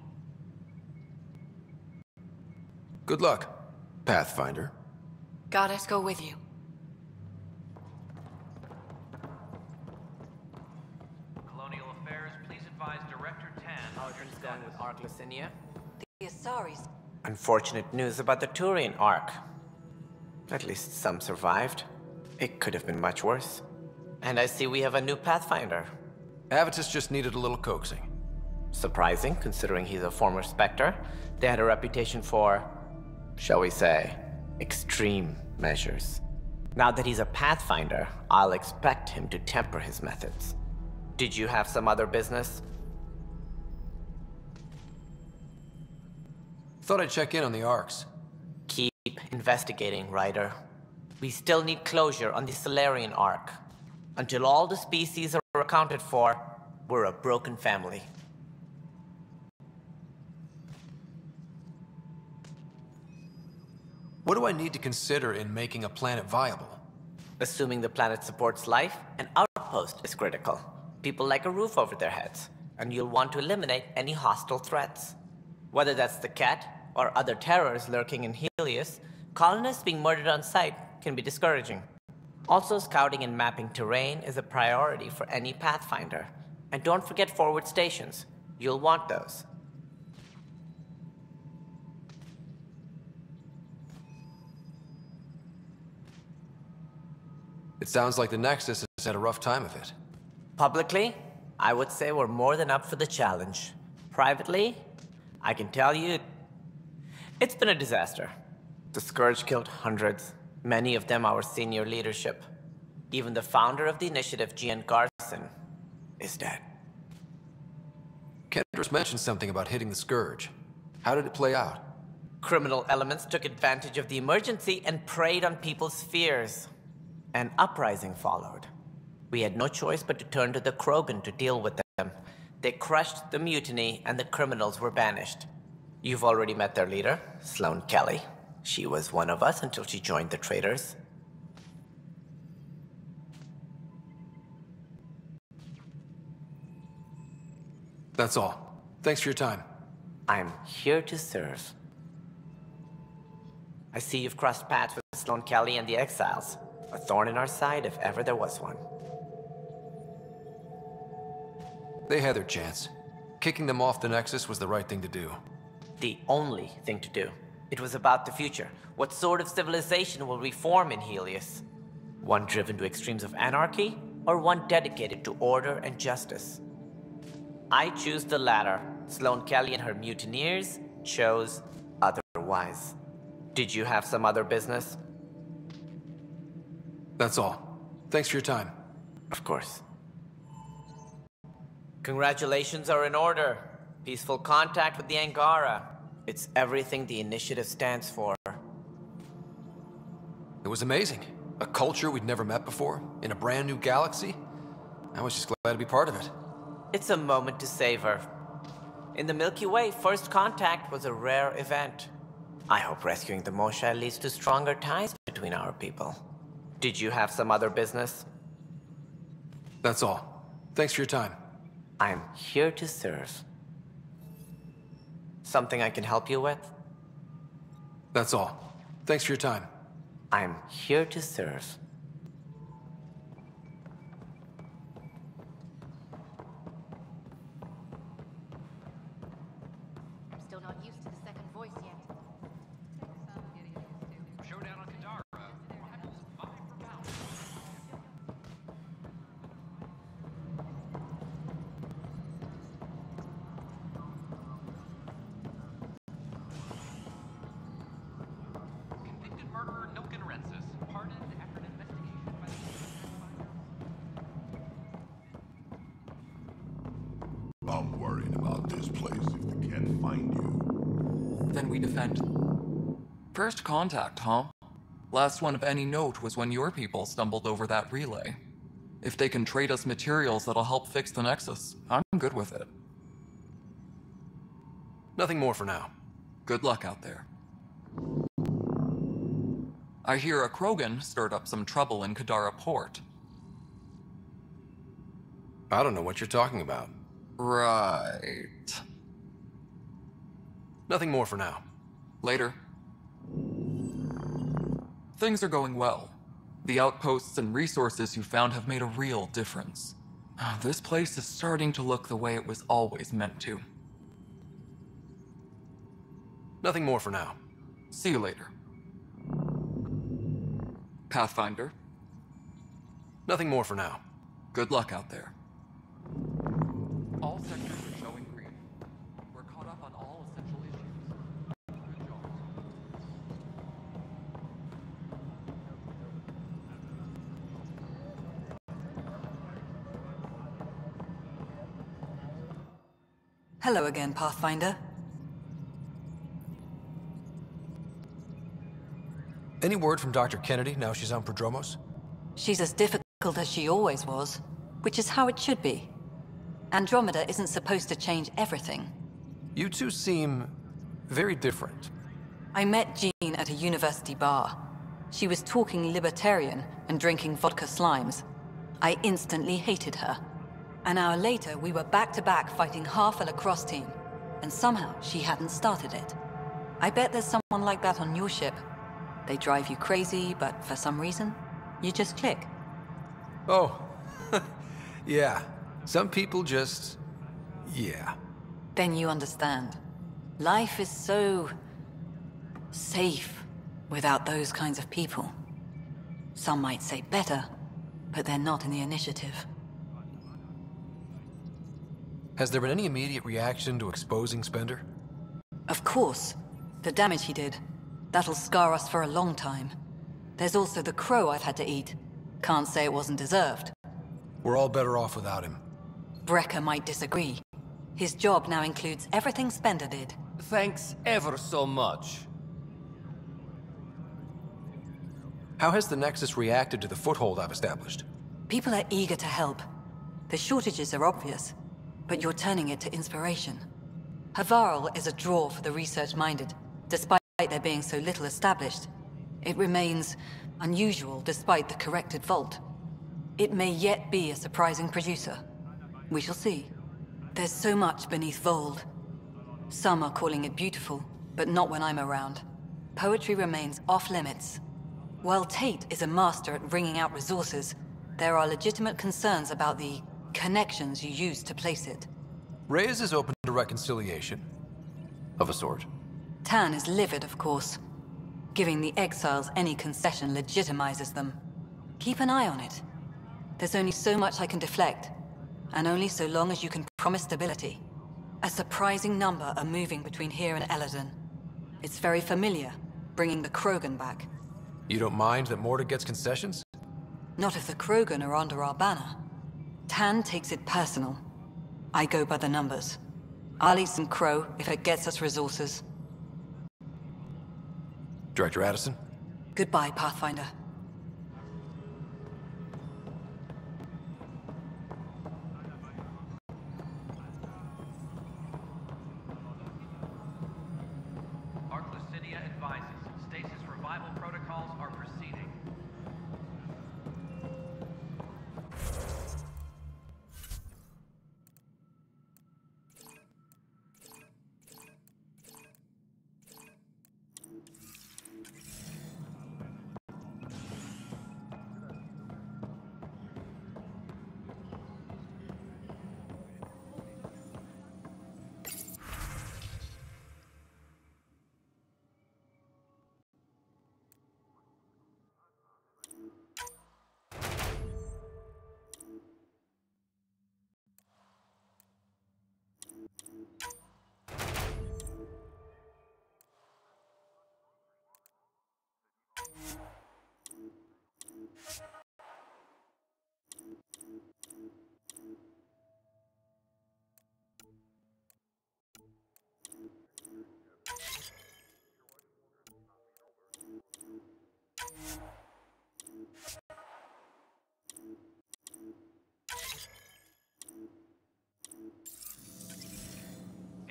Good luck, Pathfinder. Goddess go with you. Colonial Affairs, please advise Director Tan of your status. Going with Ark Licinia? The Asaris. Unfortunate news about the Turian Ark. At least some survived. It could have been much worse. And I see we have a new Pathfinder. Avitus just needed a little coaxing. Surprising, considering he's a former Spectre. They had a reputation for, shall we say, extreme measures. Now that he's a Pathfinder, I'll expect him to temper his methods. Did you have some other business? Thought I'd check in on the Arks. Keep investigating, Ryder. We still need closure on the Solarian Ark. Until all the species are accounted for, we're a broken family. What do I need to consider in making a planet viable? Assuming the planet supports life, an outpost is critical. People like a roof over their heads, and you'll want to eliminate any hostile threats. Whether that's the cat or other terrors lurking in Helios, colonists being murdered on sight can be discouraging. Also, scouting and mapping terrain is a priority for any Pathfinder. And don't forget forward stations. You'll want those. It sounds like the Nexus has had a rough time of it. Publicly, I would say we're more than up for the challenge. Privately, I can tell you, it's been a disaster. The Scourge killed hundreds, many of them our senior leadership. Even the founder of the initiative, Gian Garson, is dead. Kendris mentioned something about hitting the Scourge. How did it play out? Criminal elements took advantage of the emergency and preyed on people's fears. An uprising followed. We had no choice but to turn to the Krogan to deal with them. They crushed the mutiny and the criminals were banished. You've already met their leader, Sloane Kelly. She was one of us until she joined the traitors. That's all. Thanks for your time. I'm here to serve. I see you've crossed paths with Sloane Kelly and the Exiles. A thorn in our side if ever there was one. They had their chance. Kicking them off the Nexus was the right thing to do. The only thing to do. It was about the future. What sort of civilization will we form in Helios? One driven to extremes of anarchy, or one dedicated to order and justice? I choose the latter. Sloane Kelly and her mutineers chose otherwise. Did you have some other business? That's all. Thanks for your time. Of course. Congratulations are in order. Peaceful contact with the Angara. It's everything the initiative stands for. It was amazing. A culture we'd never met before, in a brand new galaxy. I was just glad to be part of it. It's a moment to savor. In the Milky Way, first contact was a rare event. I hope rescuing the Moshae leads to stronger ties between our people. Did you have some other business? That's all. Thanks for your time. I'm here to serve. Something I can help you with? That's all. Thanks for your time. I'm here to serve. I'm still not used to the second voice yet. Showdown on Kadara rivals vie for power. Convicted murderer Nilken Rensis pardoned after an investigation by the... I'm worried about this place if they can't find you. Then we defend. First contact, huh? Last one of any note was when your people stumbled over that relay. If they can trade us materials that'll help fix the Nexus, I'm good with it. Nothing more for now. Good luck out there. I hear a Krogan stirred up some trouble in Kadara Port. I don't know what you're talking about. Right. Nothing more for now. Later. Things are going well. The outposts and resources you found have made a real difference. This place is starting to look the way it was always meant to. Nothing more for now. See you later. Pathfinder. Nothing more for now. Good luck out there. All sectors are showing green. We're caught up on all essential issues. Good job. Hello again, Pathfinder. Any word from Dr. Kennedy now she's on Prodromos? She's as difficult as she always was, which is how it should be. Andromeda isn't supposed to change everything. You two seem very different. I met Jean at a university bar. She was talking libertarian and drinking vodka slimes. I instantly hated her. An hour later, we were back-to-back fighting half a lacrosse team, and somehow she hadn't started it. I bet there's someone like that on your ship. They drive you crazy, but for some reason, you just click. Oh, yeah. Some people just... yeah. Then you understand. Life is so... safe without those kinds of people. Some might say better, but they're not in the initiative. Has there been any immediate reaction to exposing Spender? Of course. The damage he did. That'll scar us for a long time. There's also the crow I've had to eat. Can't say it wasn't deserved. We're all better off without him. Brecker might disagree. His job now includes everything Spender did. Thanks ever so much. How has the Nexus reacted to the foothold I've established? People are eager to help. The shortages are obvious, but you're turning it to inspiration. Havarl is a draw for the research-minded, despite there being so little established. It remains unusual despite the corrected vault. It may yet be a surprising producer. We shall see. There's so much beneath Vold. Some are calling it beautiful, but not when I'm around. Poetry remains off-limits. While Tate is a master at wringing out resources, there are legitimate concerns about the connections you use to place it. Reyes is open to reconciliation. Of a sort. Tan is livid, of course. Giving the exiles any concession legitimizes them. Keep an eye on it. There's only so much I can deflect, and only so long as you can promise stability. A surprising number are moving between here and Eladon. It's very familiar, bringing the Krogan back. You don't mind that Morta gets concessions? Not if the Krogan are under our banner. Tan takes it personal. I go by the numbers. I'll eat some crow if it gets us resources. Director Addison? Goodbye, Pathfinder. Arclucidia advises stasis revival protocols are proceeding.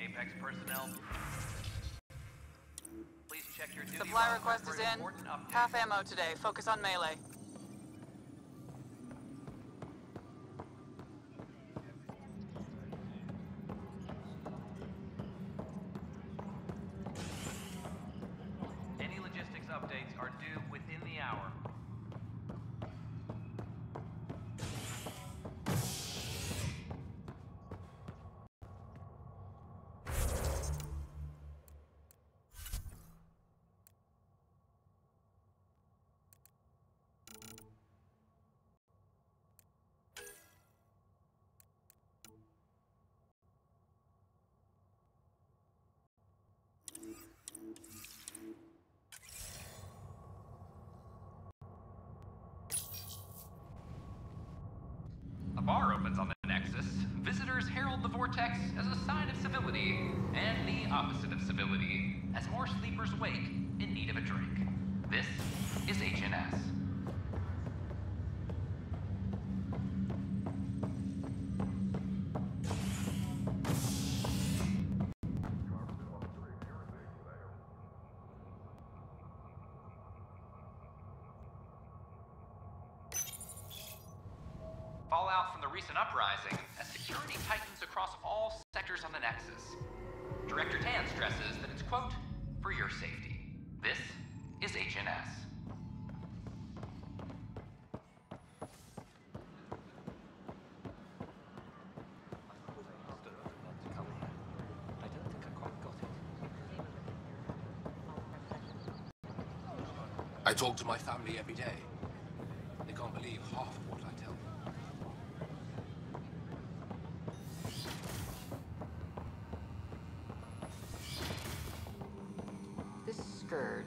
Apex personnel, please check your duty Supply roster request for is an in. important update. Half ammo today. Focus on melee. Any logistics updates are due within the hour. A bar opens on the Nexus. Visitors herald the vortex as a sign of civility, and the opposite of civility, as more sleepers wake in need of a drink. This is HNS. Fallout from the recent uprising as security tightens across all sectors on the Nexus. Director Tan stresses that it's, quote, for your safety. This is HNS. I talk to my family every day. They can't believe half of what I tell them. This scourge,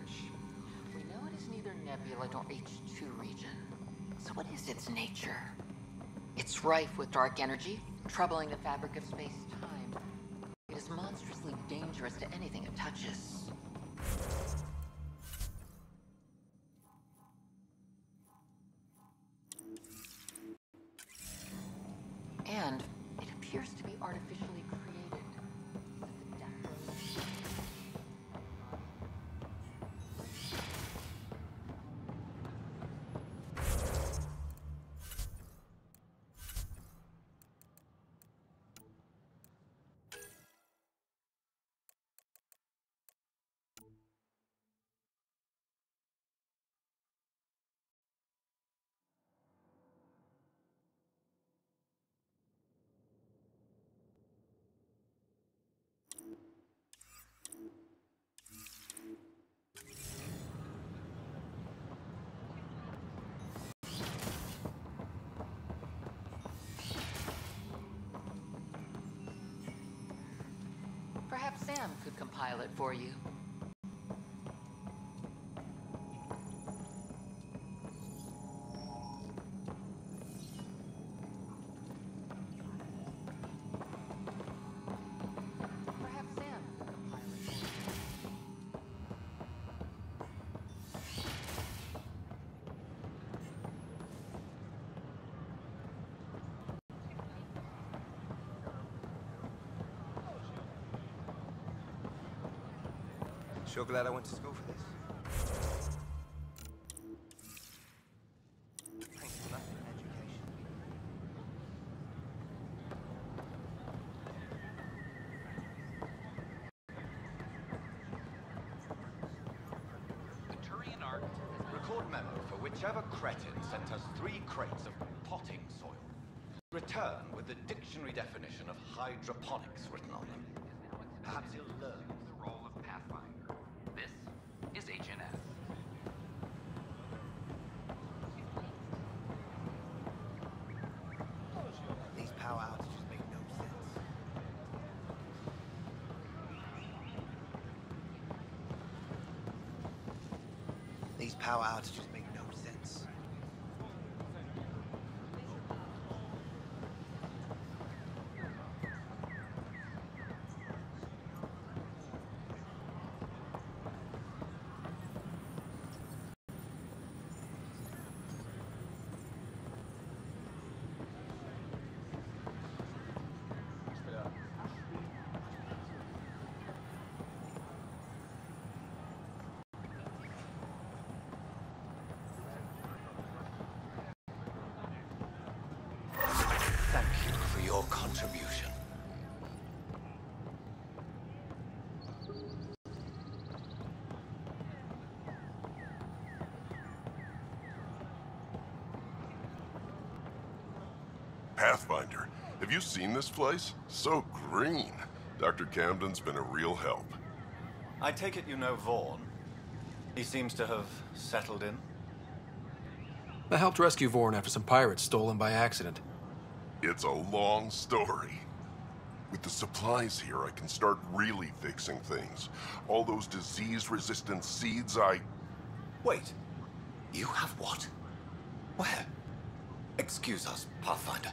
we know it is neither nebula nor H2 region. So what is its nature? It's rife with dark energy, troubling the fabric of space-time. dangerous to anything it touches. And it appears to be artificially created. Perhaps Sam could compile it for you. Perhaps Sam could compile it for you. Sure glad I went to school for this. Thanks for nothing in education. The Turian Ark. Record memo for whichever cretin sent us 3 crates of potting soil. Return with the dictionary definition of hydroponics written on them. Perhaps he'll learn the role of Pathfinder. This is HNS. These power outages make no sense. These power outages make no sense. Thank you for your contribution. Pathfinder, have you seen this place? So green. Dr. Camden's been a real help. I take it you know Vaughn. He seems to have settled in. I helped rescue Vorn after some pirates stole him by accident. It's a long story. With the supplies here, I can start really fixing things. All those disease-resistant seeds Wait. You have what? Where? Excuse us, Pathfinder.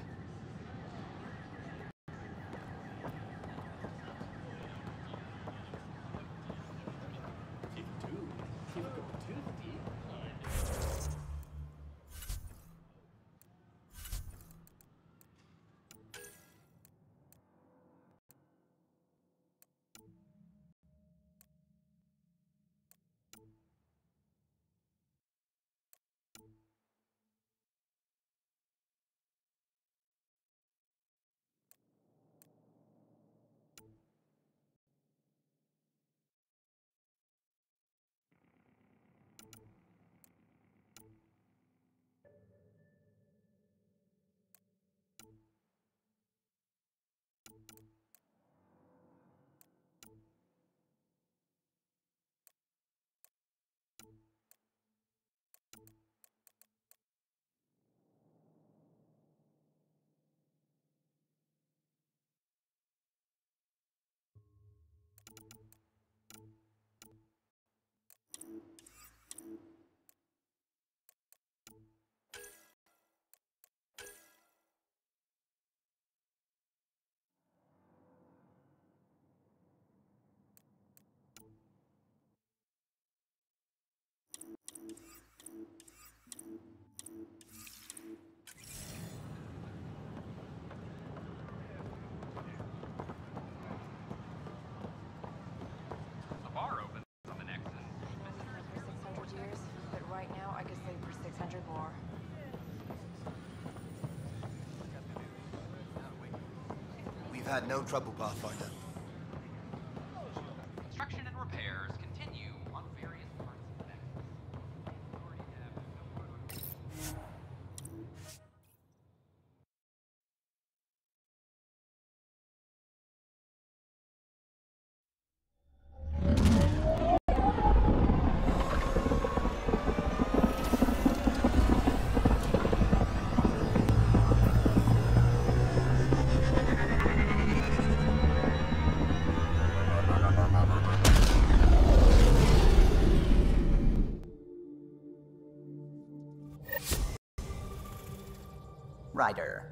had no trouble, Pathfinder. Construction and repairs continue on various parts of the Nexus. We already have no further- Ryder.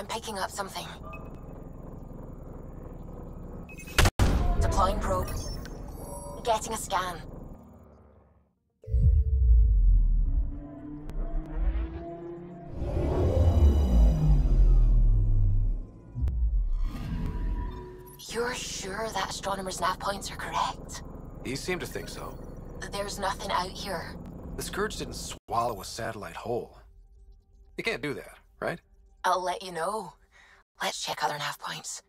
I'm picking up something. Deploying probe. Getting a scan. You're sure that astronomer's nav points are correct? You seem to think so. There's nothing out here. The Scourge didn't swallow a satellite whole. You can't do that, right? I'll let you know. Let's check other nav points.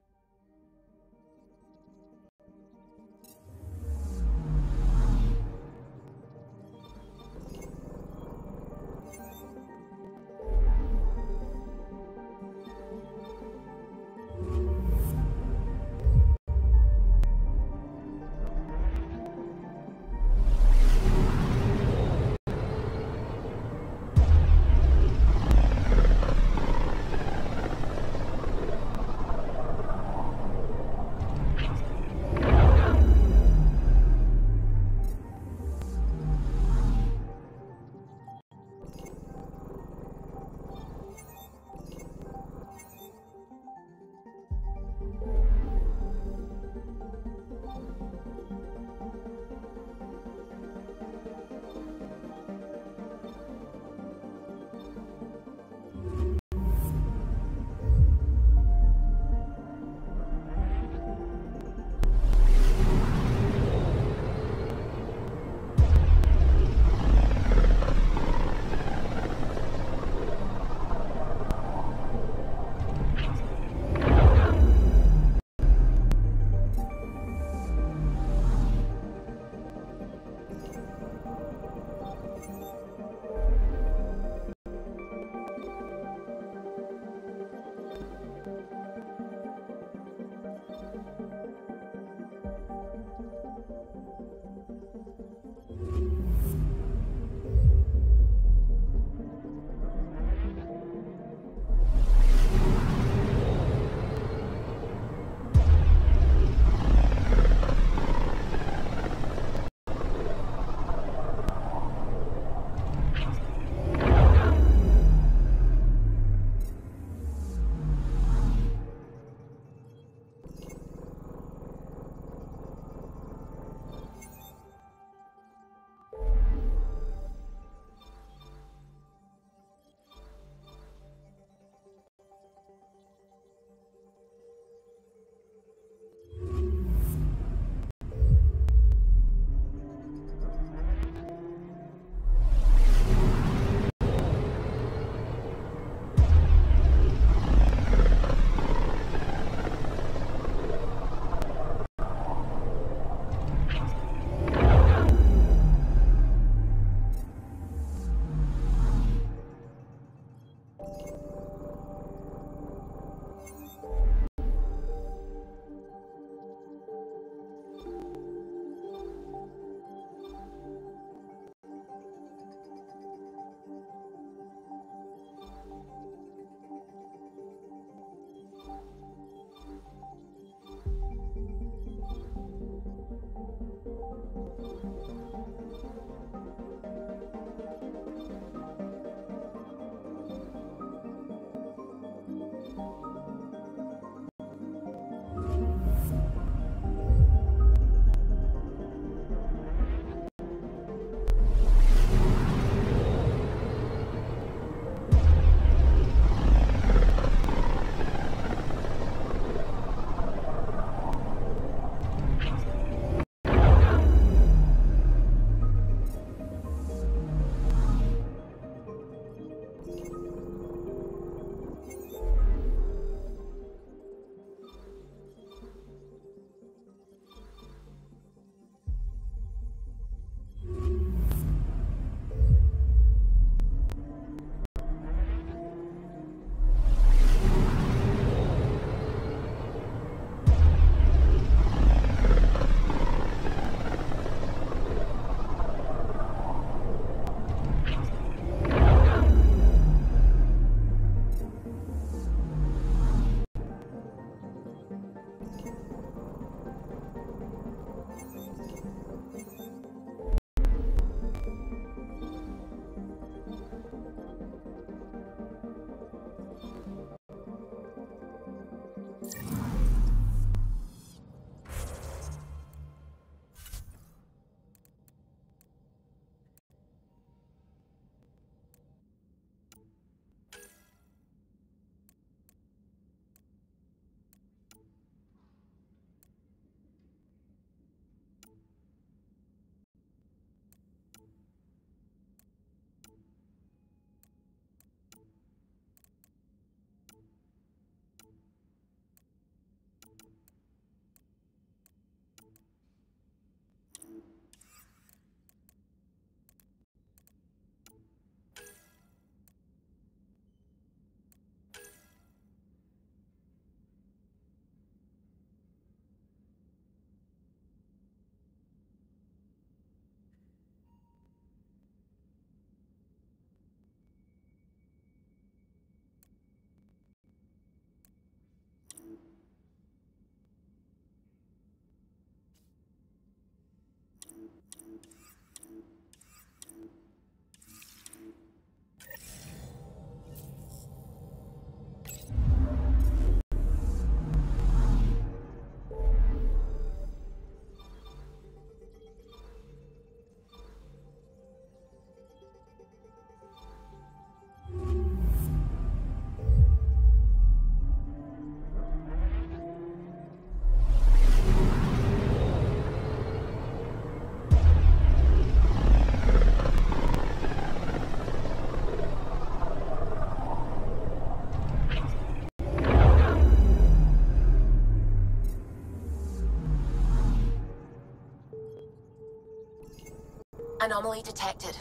Anomaly detected.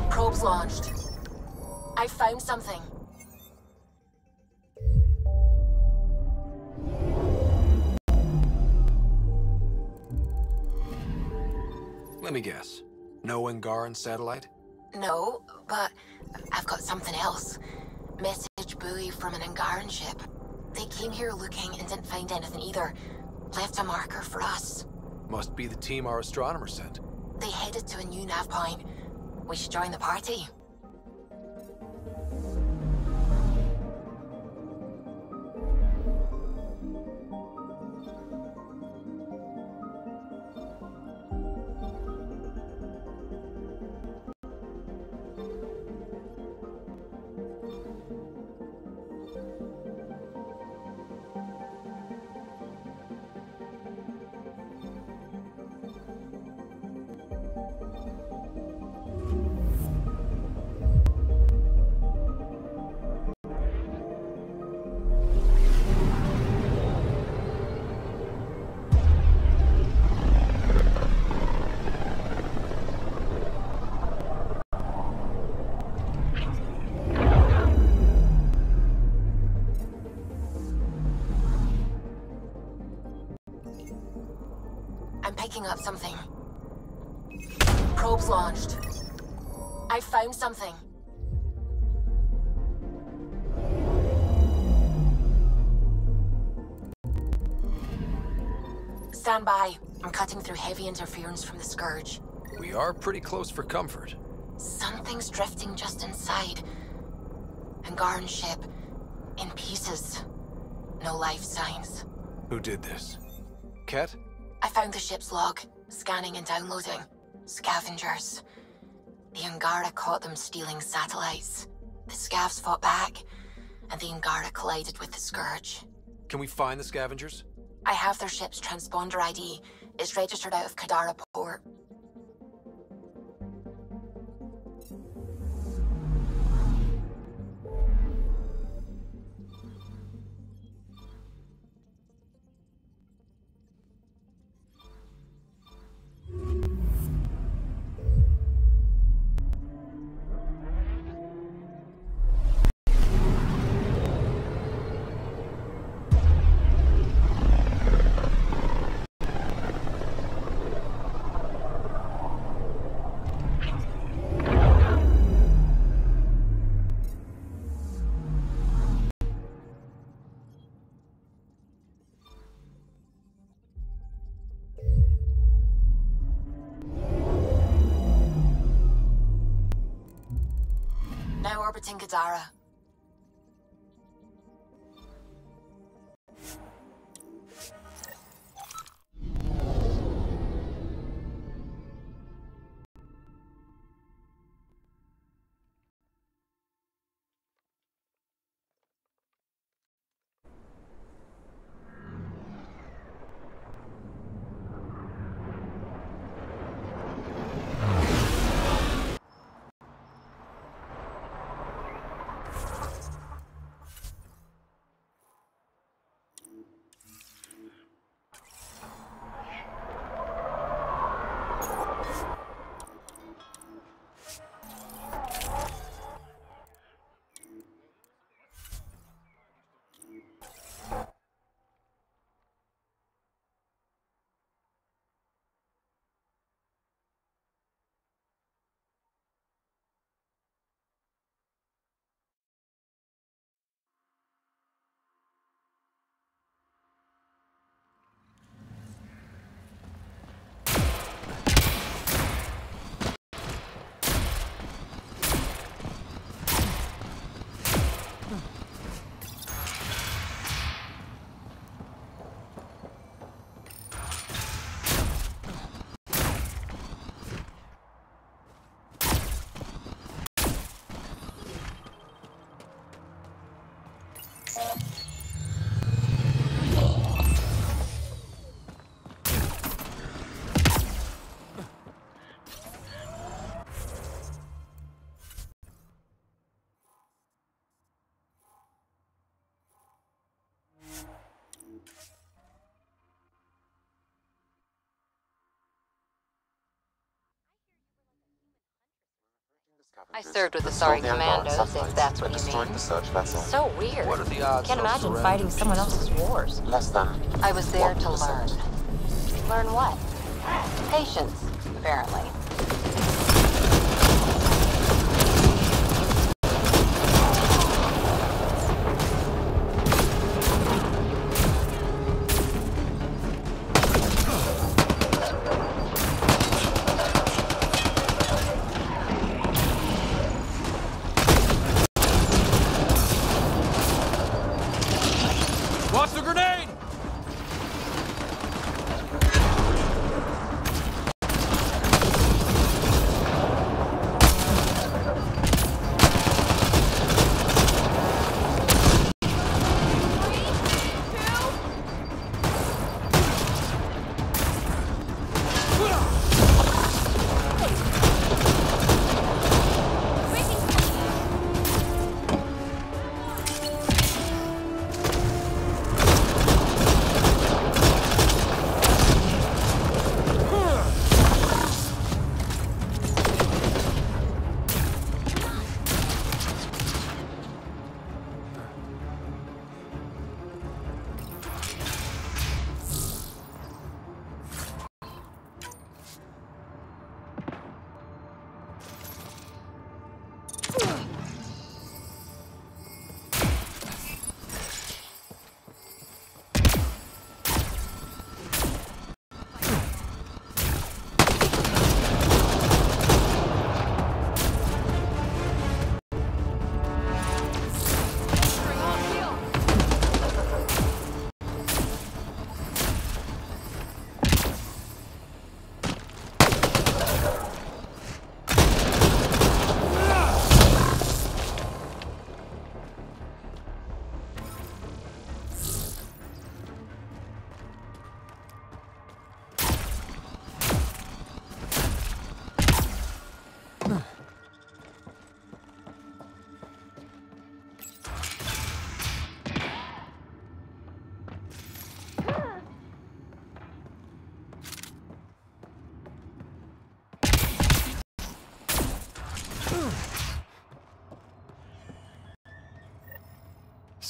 Probes launched. I found something. Let me guess. No Angaran satellite? No, but I've got something else. Message buoy from an Angaran ship. They came here looking and didn't find anything either. Left a marker for us. Must be the team our astronomer sent. They headed to a new nav point. We should join the party. Picking up something. Probes launched. I found something. Stand by. I'm cutting through heavy interference from the Scourge. We are pretty close for comfort. Something's drifting just inside. Angaran ship. In pieces. No life signs. Who did this? Ket? I found the ship's log. Scanning and downloading. Scavengers. The Angara caught them stealing satellites. The Scavs fought back, and the Angara collided with the Scourge. Can we find the scavengers? I have their ship's transponder ID. It's registered out of Kadara port. Now orbiting Kadara. I served with the Sorry Commandos, if that's what you mean. So weird. What are the odds Can't they'll imagine surrender fighting in someone peace? else's wars. Less than. I was there to 1%. learn. Learn what? Patience, apparently. Watch the grenade!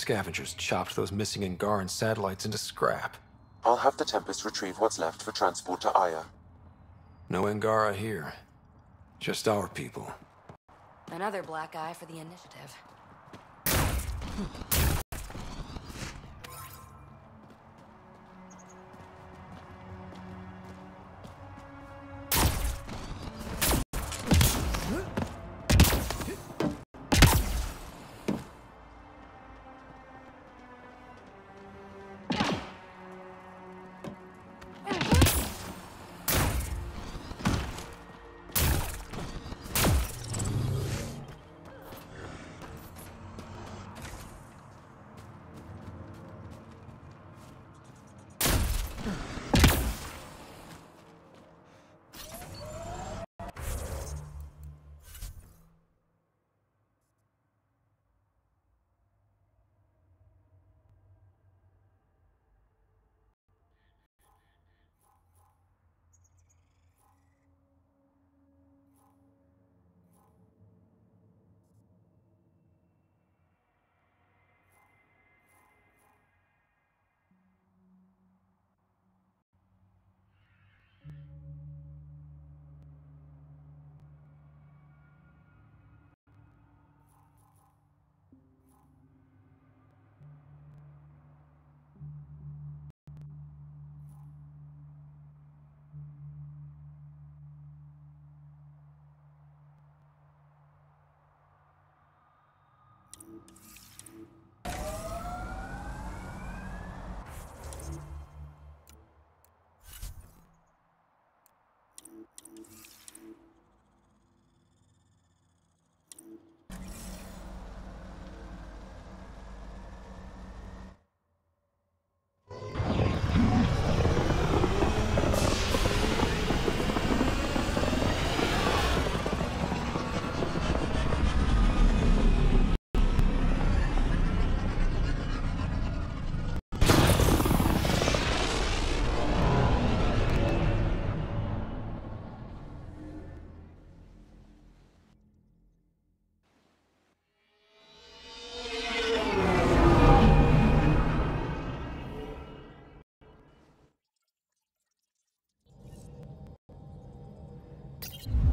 Scavengers chopped those missing Angaran satellites into scrap. I'll have the Tempest retrieve what's left for transport to Aya. No Angara here. Just our people. Another black eye for the initiative.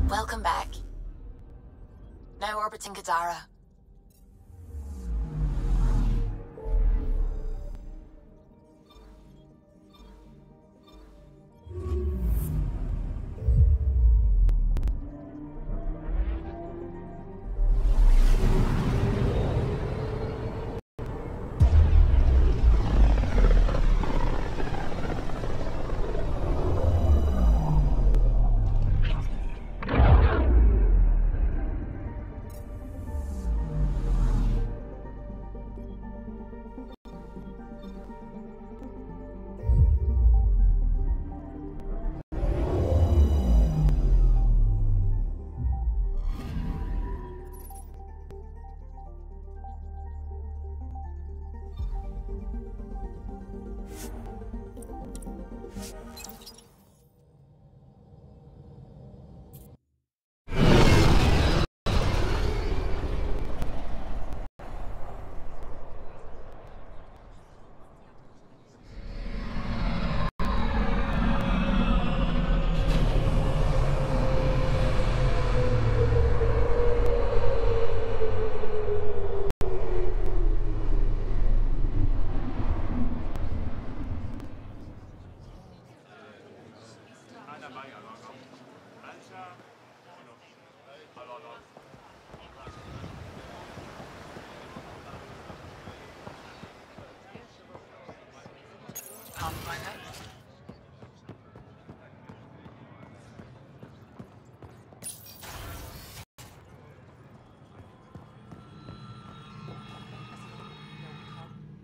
Welcome back. Now orbiting Kadara.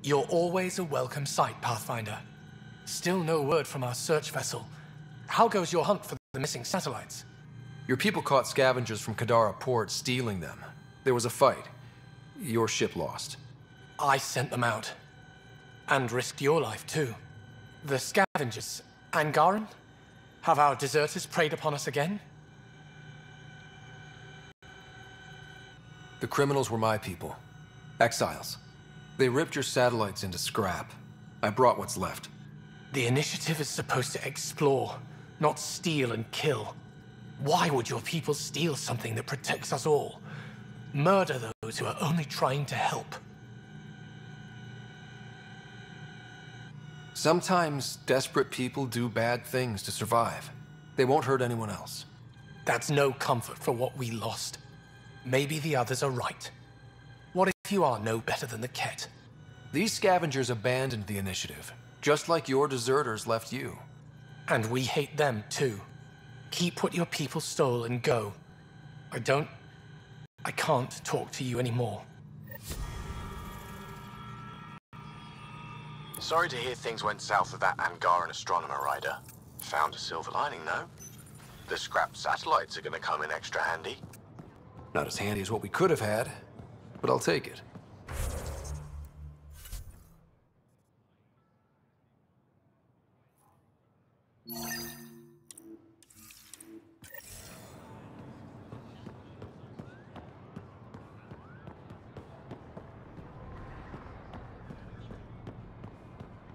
You're always a welcome sight, Pathfinder. Still no word from our search vessel. How goes your hunt for the missing satellites? Your people caught scavengers from Kadara port stealing them. There was a fight. Your ship lost. I sent them out. And risked your life, too. The scavengers, Angaran? Have our deserters preyed upon us again? The criminals were my people. Exiles. They ripped your satellites into scrap. I brought what's left. The initiative is supposed to explore, not steal and kill. Why would your people steal something that protects us all? Murder those who are only trying to help. Sometimes desperate people do bad things to survive. They won't hurt anyone else. That's no comfort for what we lost. Maybe the others are right. What if you are no better than the Ket? These scavengers abandoned the initiative, just like your deserters left you. And we hate them too. Keep what your people stole and go. I can't talk to you anymore. Sorry to hear things went south with that Angaran astronomer rider. Found a silver lining, though. The scrap satellites are gonna come in extra handy. Not as handy as what we could have had, but I'll take it.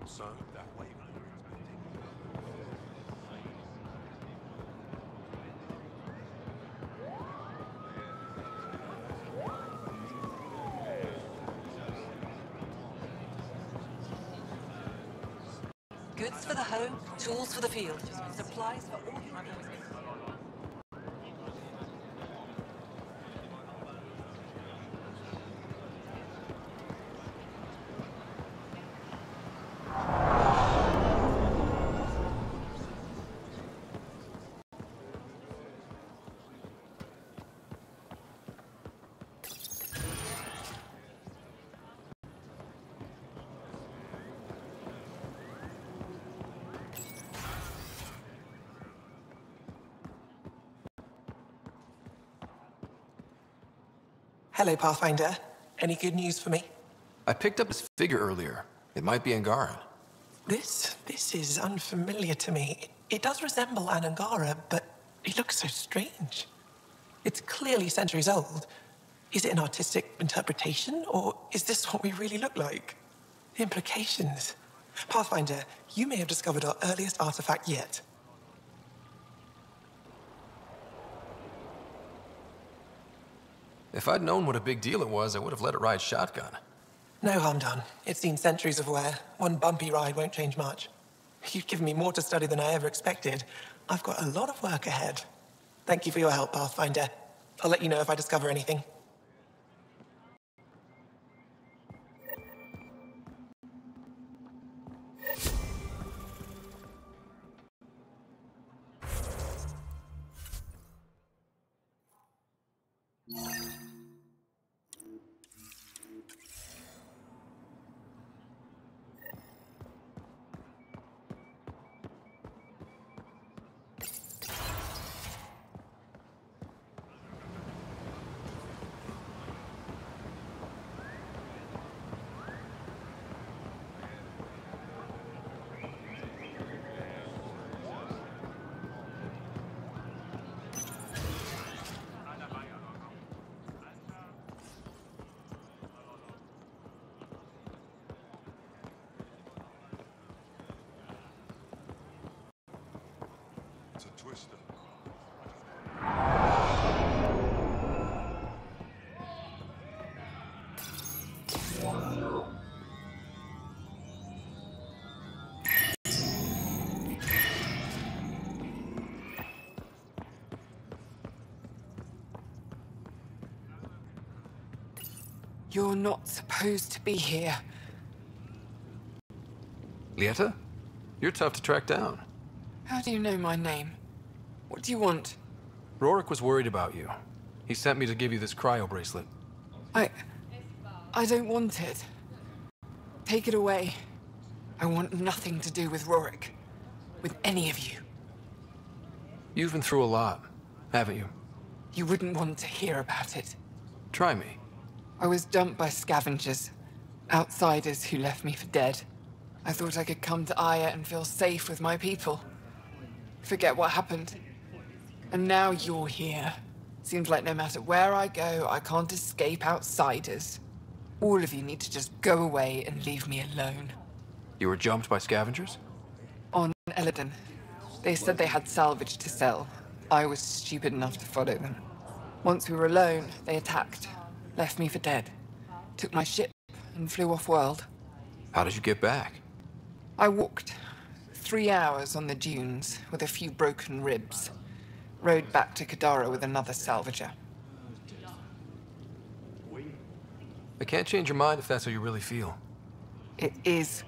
So, that way. Goods for the home, tools for the field, supplies for all your... Hello, Pathfinder. Any good news for me? I picked up this figure earlier. It might be Angaran. This is unfamiliar to me. It does resemble an Angara, but it looks so strange. It's clearly centuries old. Is it an artistic interpretation, or is this what we really look like? The implications. Pathfinder, you may have discovered our earliest artifact yet. If I'd known what a big deal it was, I would have let it ride shotgun. No harm done. It's seen centuries of wear. One bumpy ride won't change much. You've given me more to study than I ever expected. I've got a lot of work ahead. Thank you for your help, Pathfinder. I'll let you know if I discover anything. It's a twister. You're not supposed to be here. Lieta? You're tough to track down. How do you know my name? What do you want? Rorik was worried about you. He sent me to give you this cryo bracelet. I don't want it. Take it away. I want nothing to do with Rorik. With any of you. You've been through a lot, haven't you? You wouldn't want to hear about it. Try me. I was dumped by scavengers. Outsiders who left me for dead. I thought I could come to Aya and feel safe with my people. Forget what happened. And now you're here. Seems like no matter where I go, I can't escape outsiders. All of you need to just go away and leave me alone. You were jumped by scavengers? On Eladon. They said they had salvage to sell. I was stupid enough to follow them. Once we were alone, they attacked. Left me for dead. Took my ship and flew off-world. How did you get back? I walked 3 hours on the dunes with a few broken ribs. Rode back to Kadara with another salvager. I can't change your mind if that's how you really feel. It is.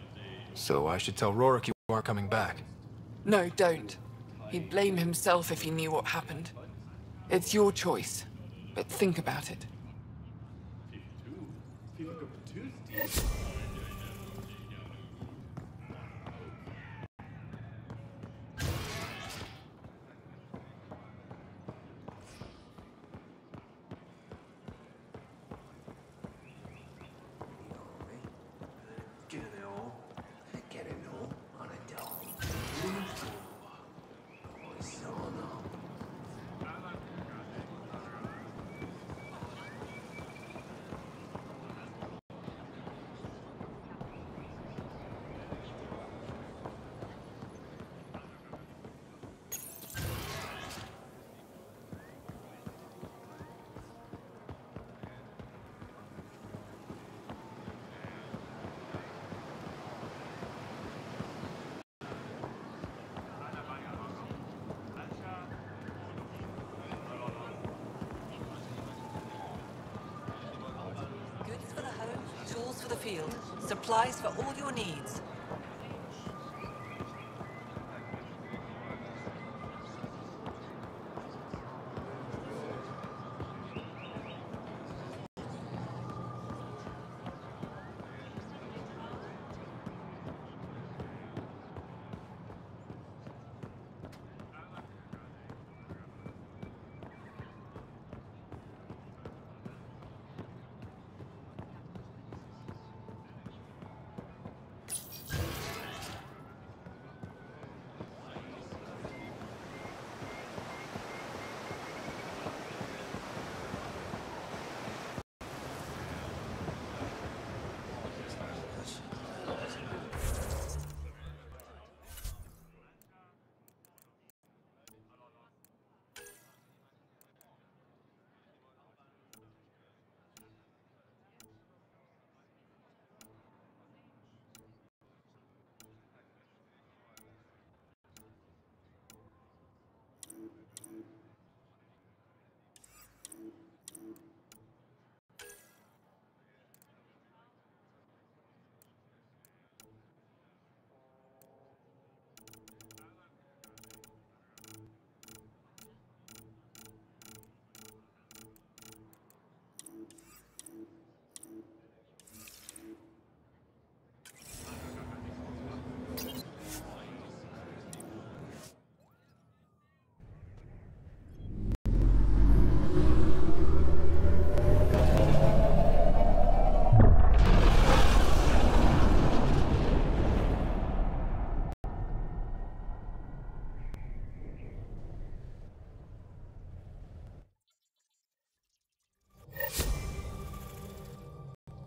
So I should tell Rorik you aren't coming back. No, don't. He'd blame himself if he knew what happened. It's your choice, but think about it. Tools for the field. Supplies for all your needs.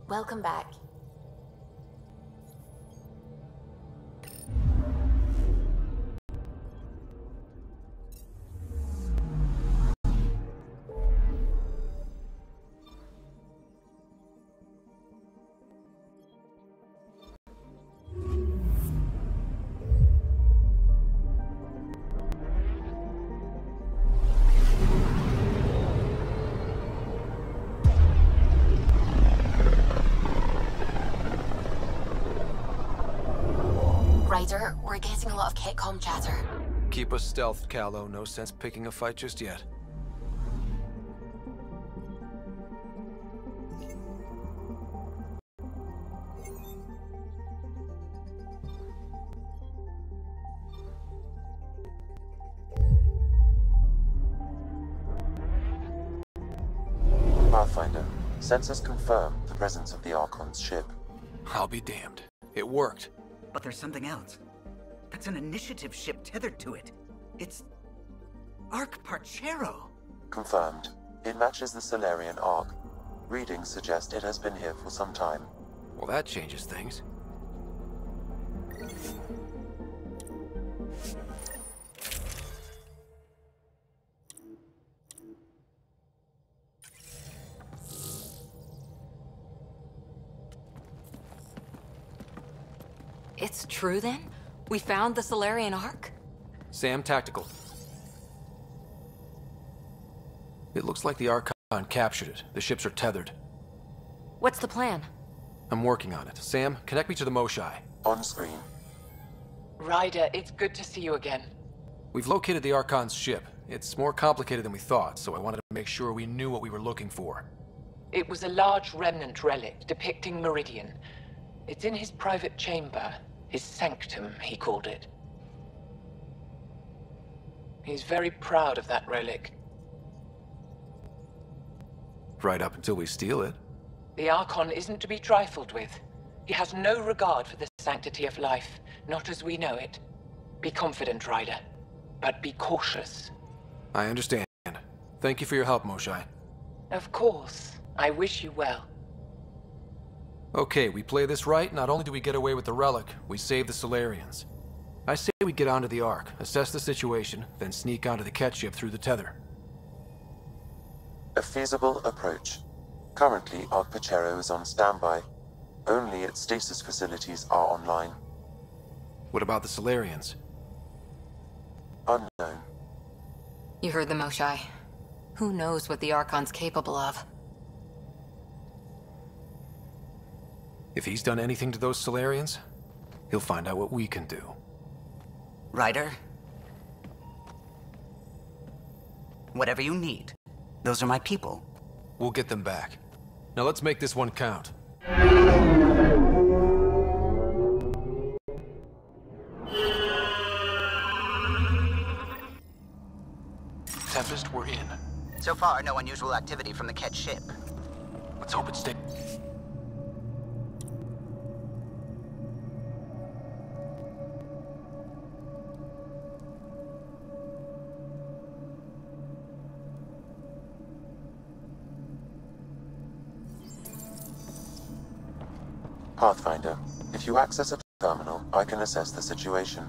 Welcome back. Ryder, we're getting a lot of Kitcom chatter. Keep us stealthed, Callow. No sense picking a fight just yet. Pathfinder, sensors confirm the presence of the Archon's ship. I'll be damned. It worked. But there's something else. That's an initiative ship tethered to it. It's... Arc Parchero. Confirmed. It matches the Solarian Ark. Readings suggest it has been here for some time. Well, that changes things. It's true then? We found the Solarian Ark? Sam, tactical. It looks like the Archon captured it. The ships are tethered. What's the plan? I'm working on it. Sam, connect me to the Moshai. On screen. Ryder, it's good to see you again. We've located the Archon's ship. It's more complicated than we thought, so I wanted to make sure we knew what we were looking for. It was a large remnant relic depicting Meridian. It's in his private chamber. His sanctum, he called it. He's very proud of that relic. Right up until we steal it. The Archon isn't to be trifled with. He has no regard for the sanctity of life, not as we know it. Be confident, Ryder, but be cautious. I understand. Thank you for your help, Moshai. Of course. I wish you well. Okay, we play this right, not only do we get away with the relic, we save the Solarians. I say we get onto the Ark, assess the situation, then sneak onto the Ket ship through the tether. A feasible approach. Currently, Ark Pachero is on standby. Only its stasis facilities are online. What about the Solarians? Unknown. You heard the Moshai. Who knows what the Archon's capable of? If he's done anything to those Solarians, he'll find out what we can do. Ryder? Whatever you need. Those are my people. We'll get them back. Now let's make this one count. Tempest, we're in. So far, no unusual activity from the Ket ship. Let's hope it stays. Pathfinder, if you access a terminal, I can assess the situation.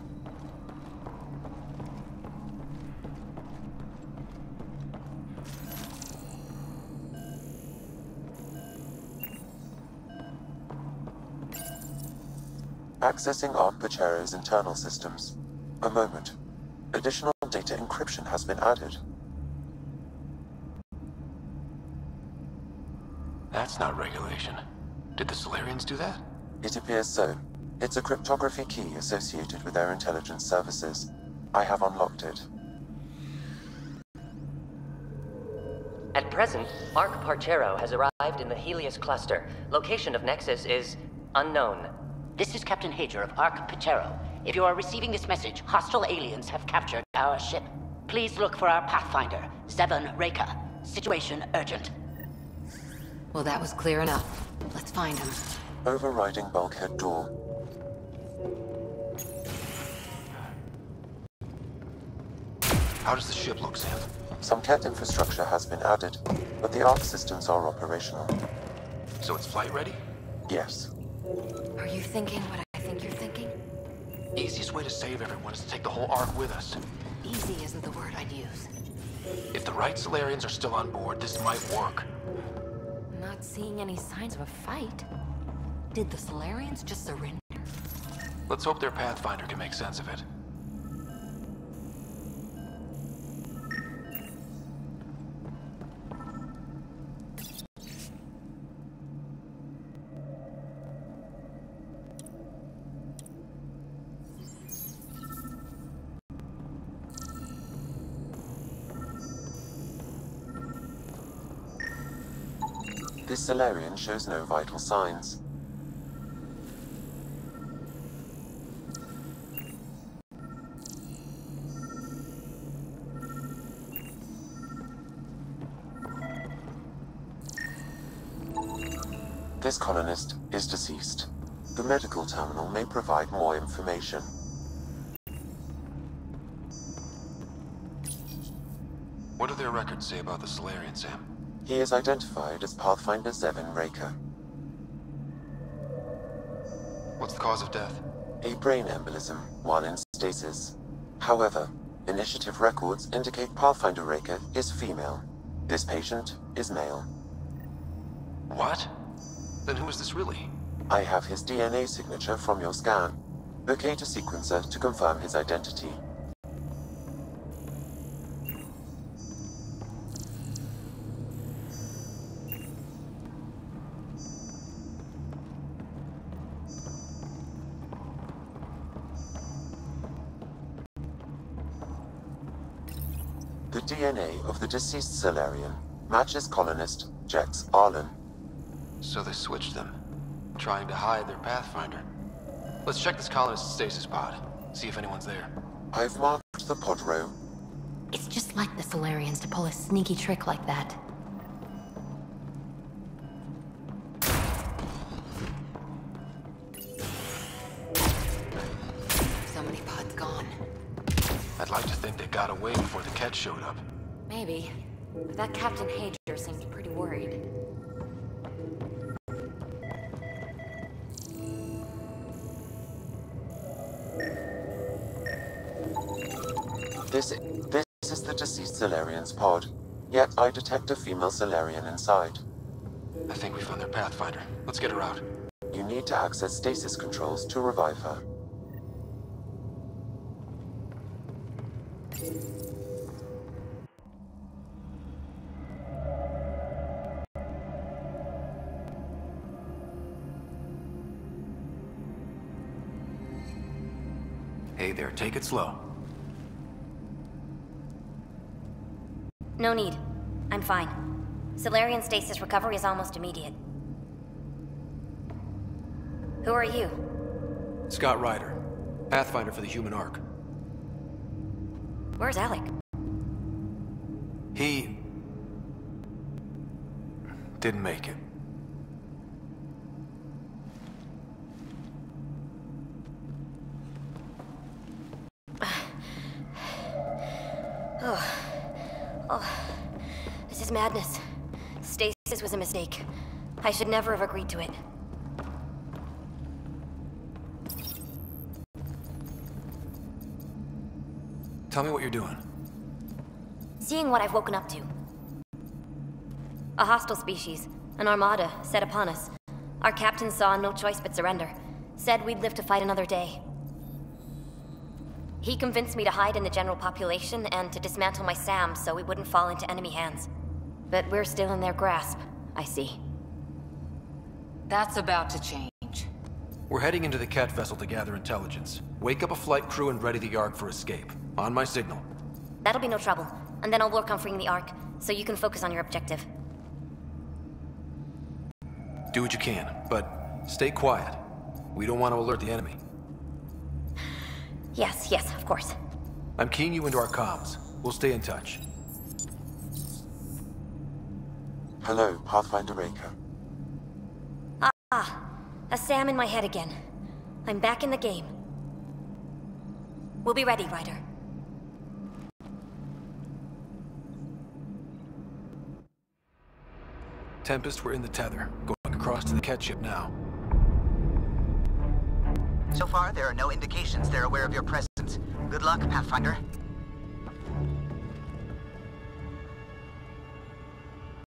Accessing Ark Pachero's internal systems. A moment. Additional data encryption has been added. That's not regulation. Did the Solarians do that? It appears so. It's a cryptography key associated with their intelligence services. I have unlocked it. At present, Ark Pachero has arrived in the Helios cluster. Location of Nexus is unknown. This is Captain Hager of Ark Pachero. If you are receiving this message, hostile aliens have captured our ship. Please look for our Pathfinder, Zevon Reka. Situation urgent. Well, that was clear enough. Let's find him. Overriding bulkhead door. How does the ship look, Sam? Some Ket infrastructure has been added, but the Ark systems are operational. So it's flight ready? Yes. Are you thinking what I think you're thinking? Easiest way to save everyone is to take the whole Ark with us. Easy isn't the word I'd use. If the right Solarians are still on board, this might work. Not seeing any signs of a fight. Did the Solarians just surrender? Let's hope their Pathfinder can make sense of it. This Solarian shows no vital signs. This colonist is deceased. The medical terminal may provide more information. What do their records say about the Solarian, Sam? He is identified as Pathfinder Zevin Raker. What's the cause of death? A brain embolism while in stasis. However, initiative records indicate Pathfinder Raker is female. This patient is male. What? Then who is this really? I have his DNA signature from your scan. Locate a sequencer to confirm his identity. The DNA of the deceased Solarian matches colonist Jex Arlen. So they switched them, trying to hide their Pathfinder. Let's check this colonist stasis pod, see if anyone's there. I've marked the pod row. It's just like the Solarians to pull a sneaky trick like that. So many pods gone. I'd like to think they got away before the Ket showed up. Maybe. But that Captain Hager seems pretty worried. This is the deceased Solarian's pod, yet I detect a female Solarian inside. I think we found their Pathfinder. Let's get her out. You need to access stasis controls to revive her. Hey there, take it slow. No need. I'm fine. Solarian stasis recovery is almost immediate. Who are you? Scott Ryder, Pathfinder for the Human Ark. Where's Alec? He didn't make it. This is madness. Stasis was a mistake. I should never have agreed to it. Tell me what you're doing. Seeing what I've woken up to. A hostile species, an armada, set upon us. Our captain saw no choice but surrender. Said we'd live to fight another day. He convinced me to hide in the general population and to dismantle my SAM so we wouldn't fall into enemy hands. But we're still in their grasp, I see. That's about to change. We're heading into the Ket vessel to gather intelligence. Wake up a flight crew and ready the Ark for escape. On my signal. That'll be no trouble. And then I'll work on freeing the Ark, so you can focus on your objective. Do what you can, but stay quiet. We don't want to alert the enemy. Yes, of course. I'm keying you into our comms. We'll stay in touch. Hello, Pathfinder Raker. A SAM in my head again. I'm back in the game. We'll be ready, Ryder. Tempest, we're in the tether. Going across to the Ket ship now. So far, there are no indications they're aware of your presence. Good luck, Pathfinder.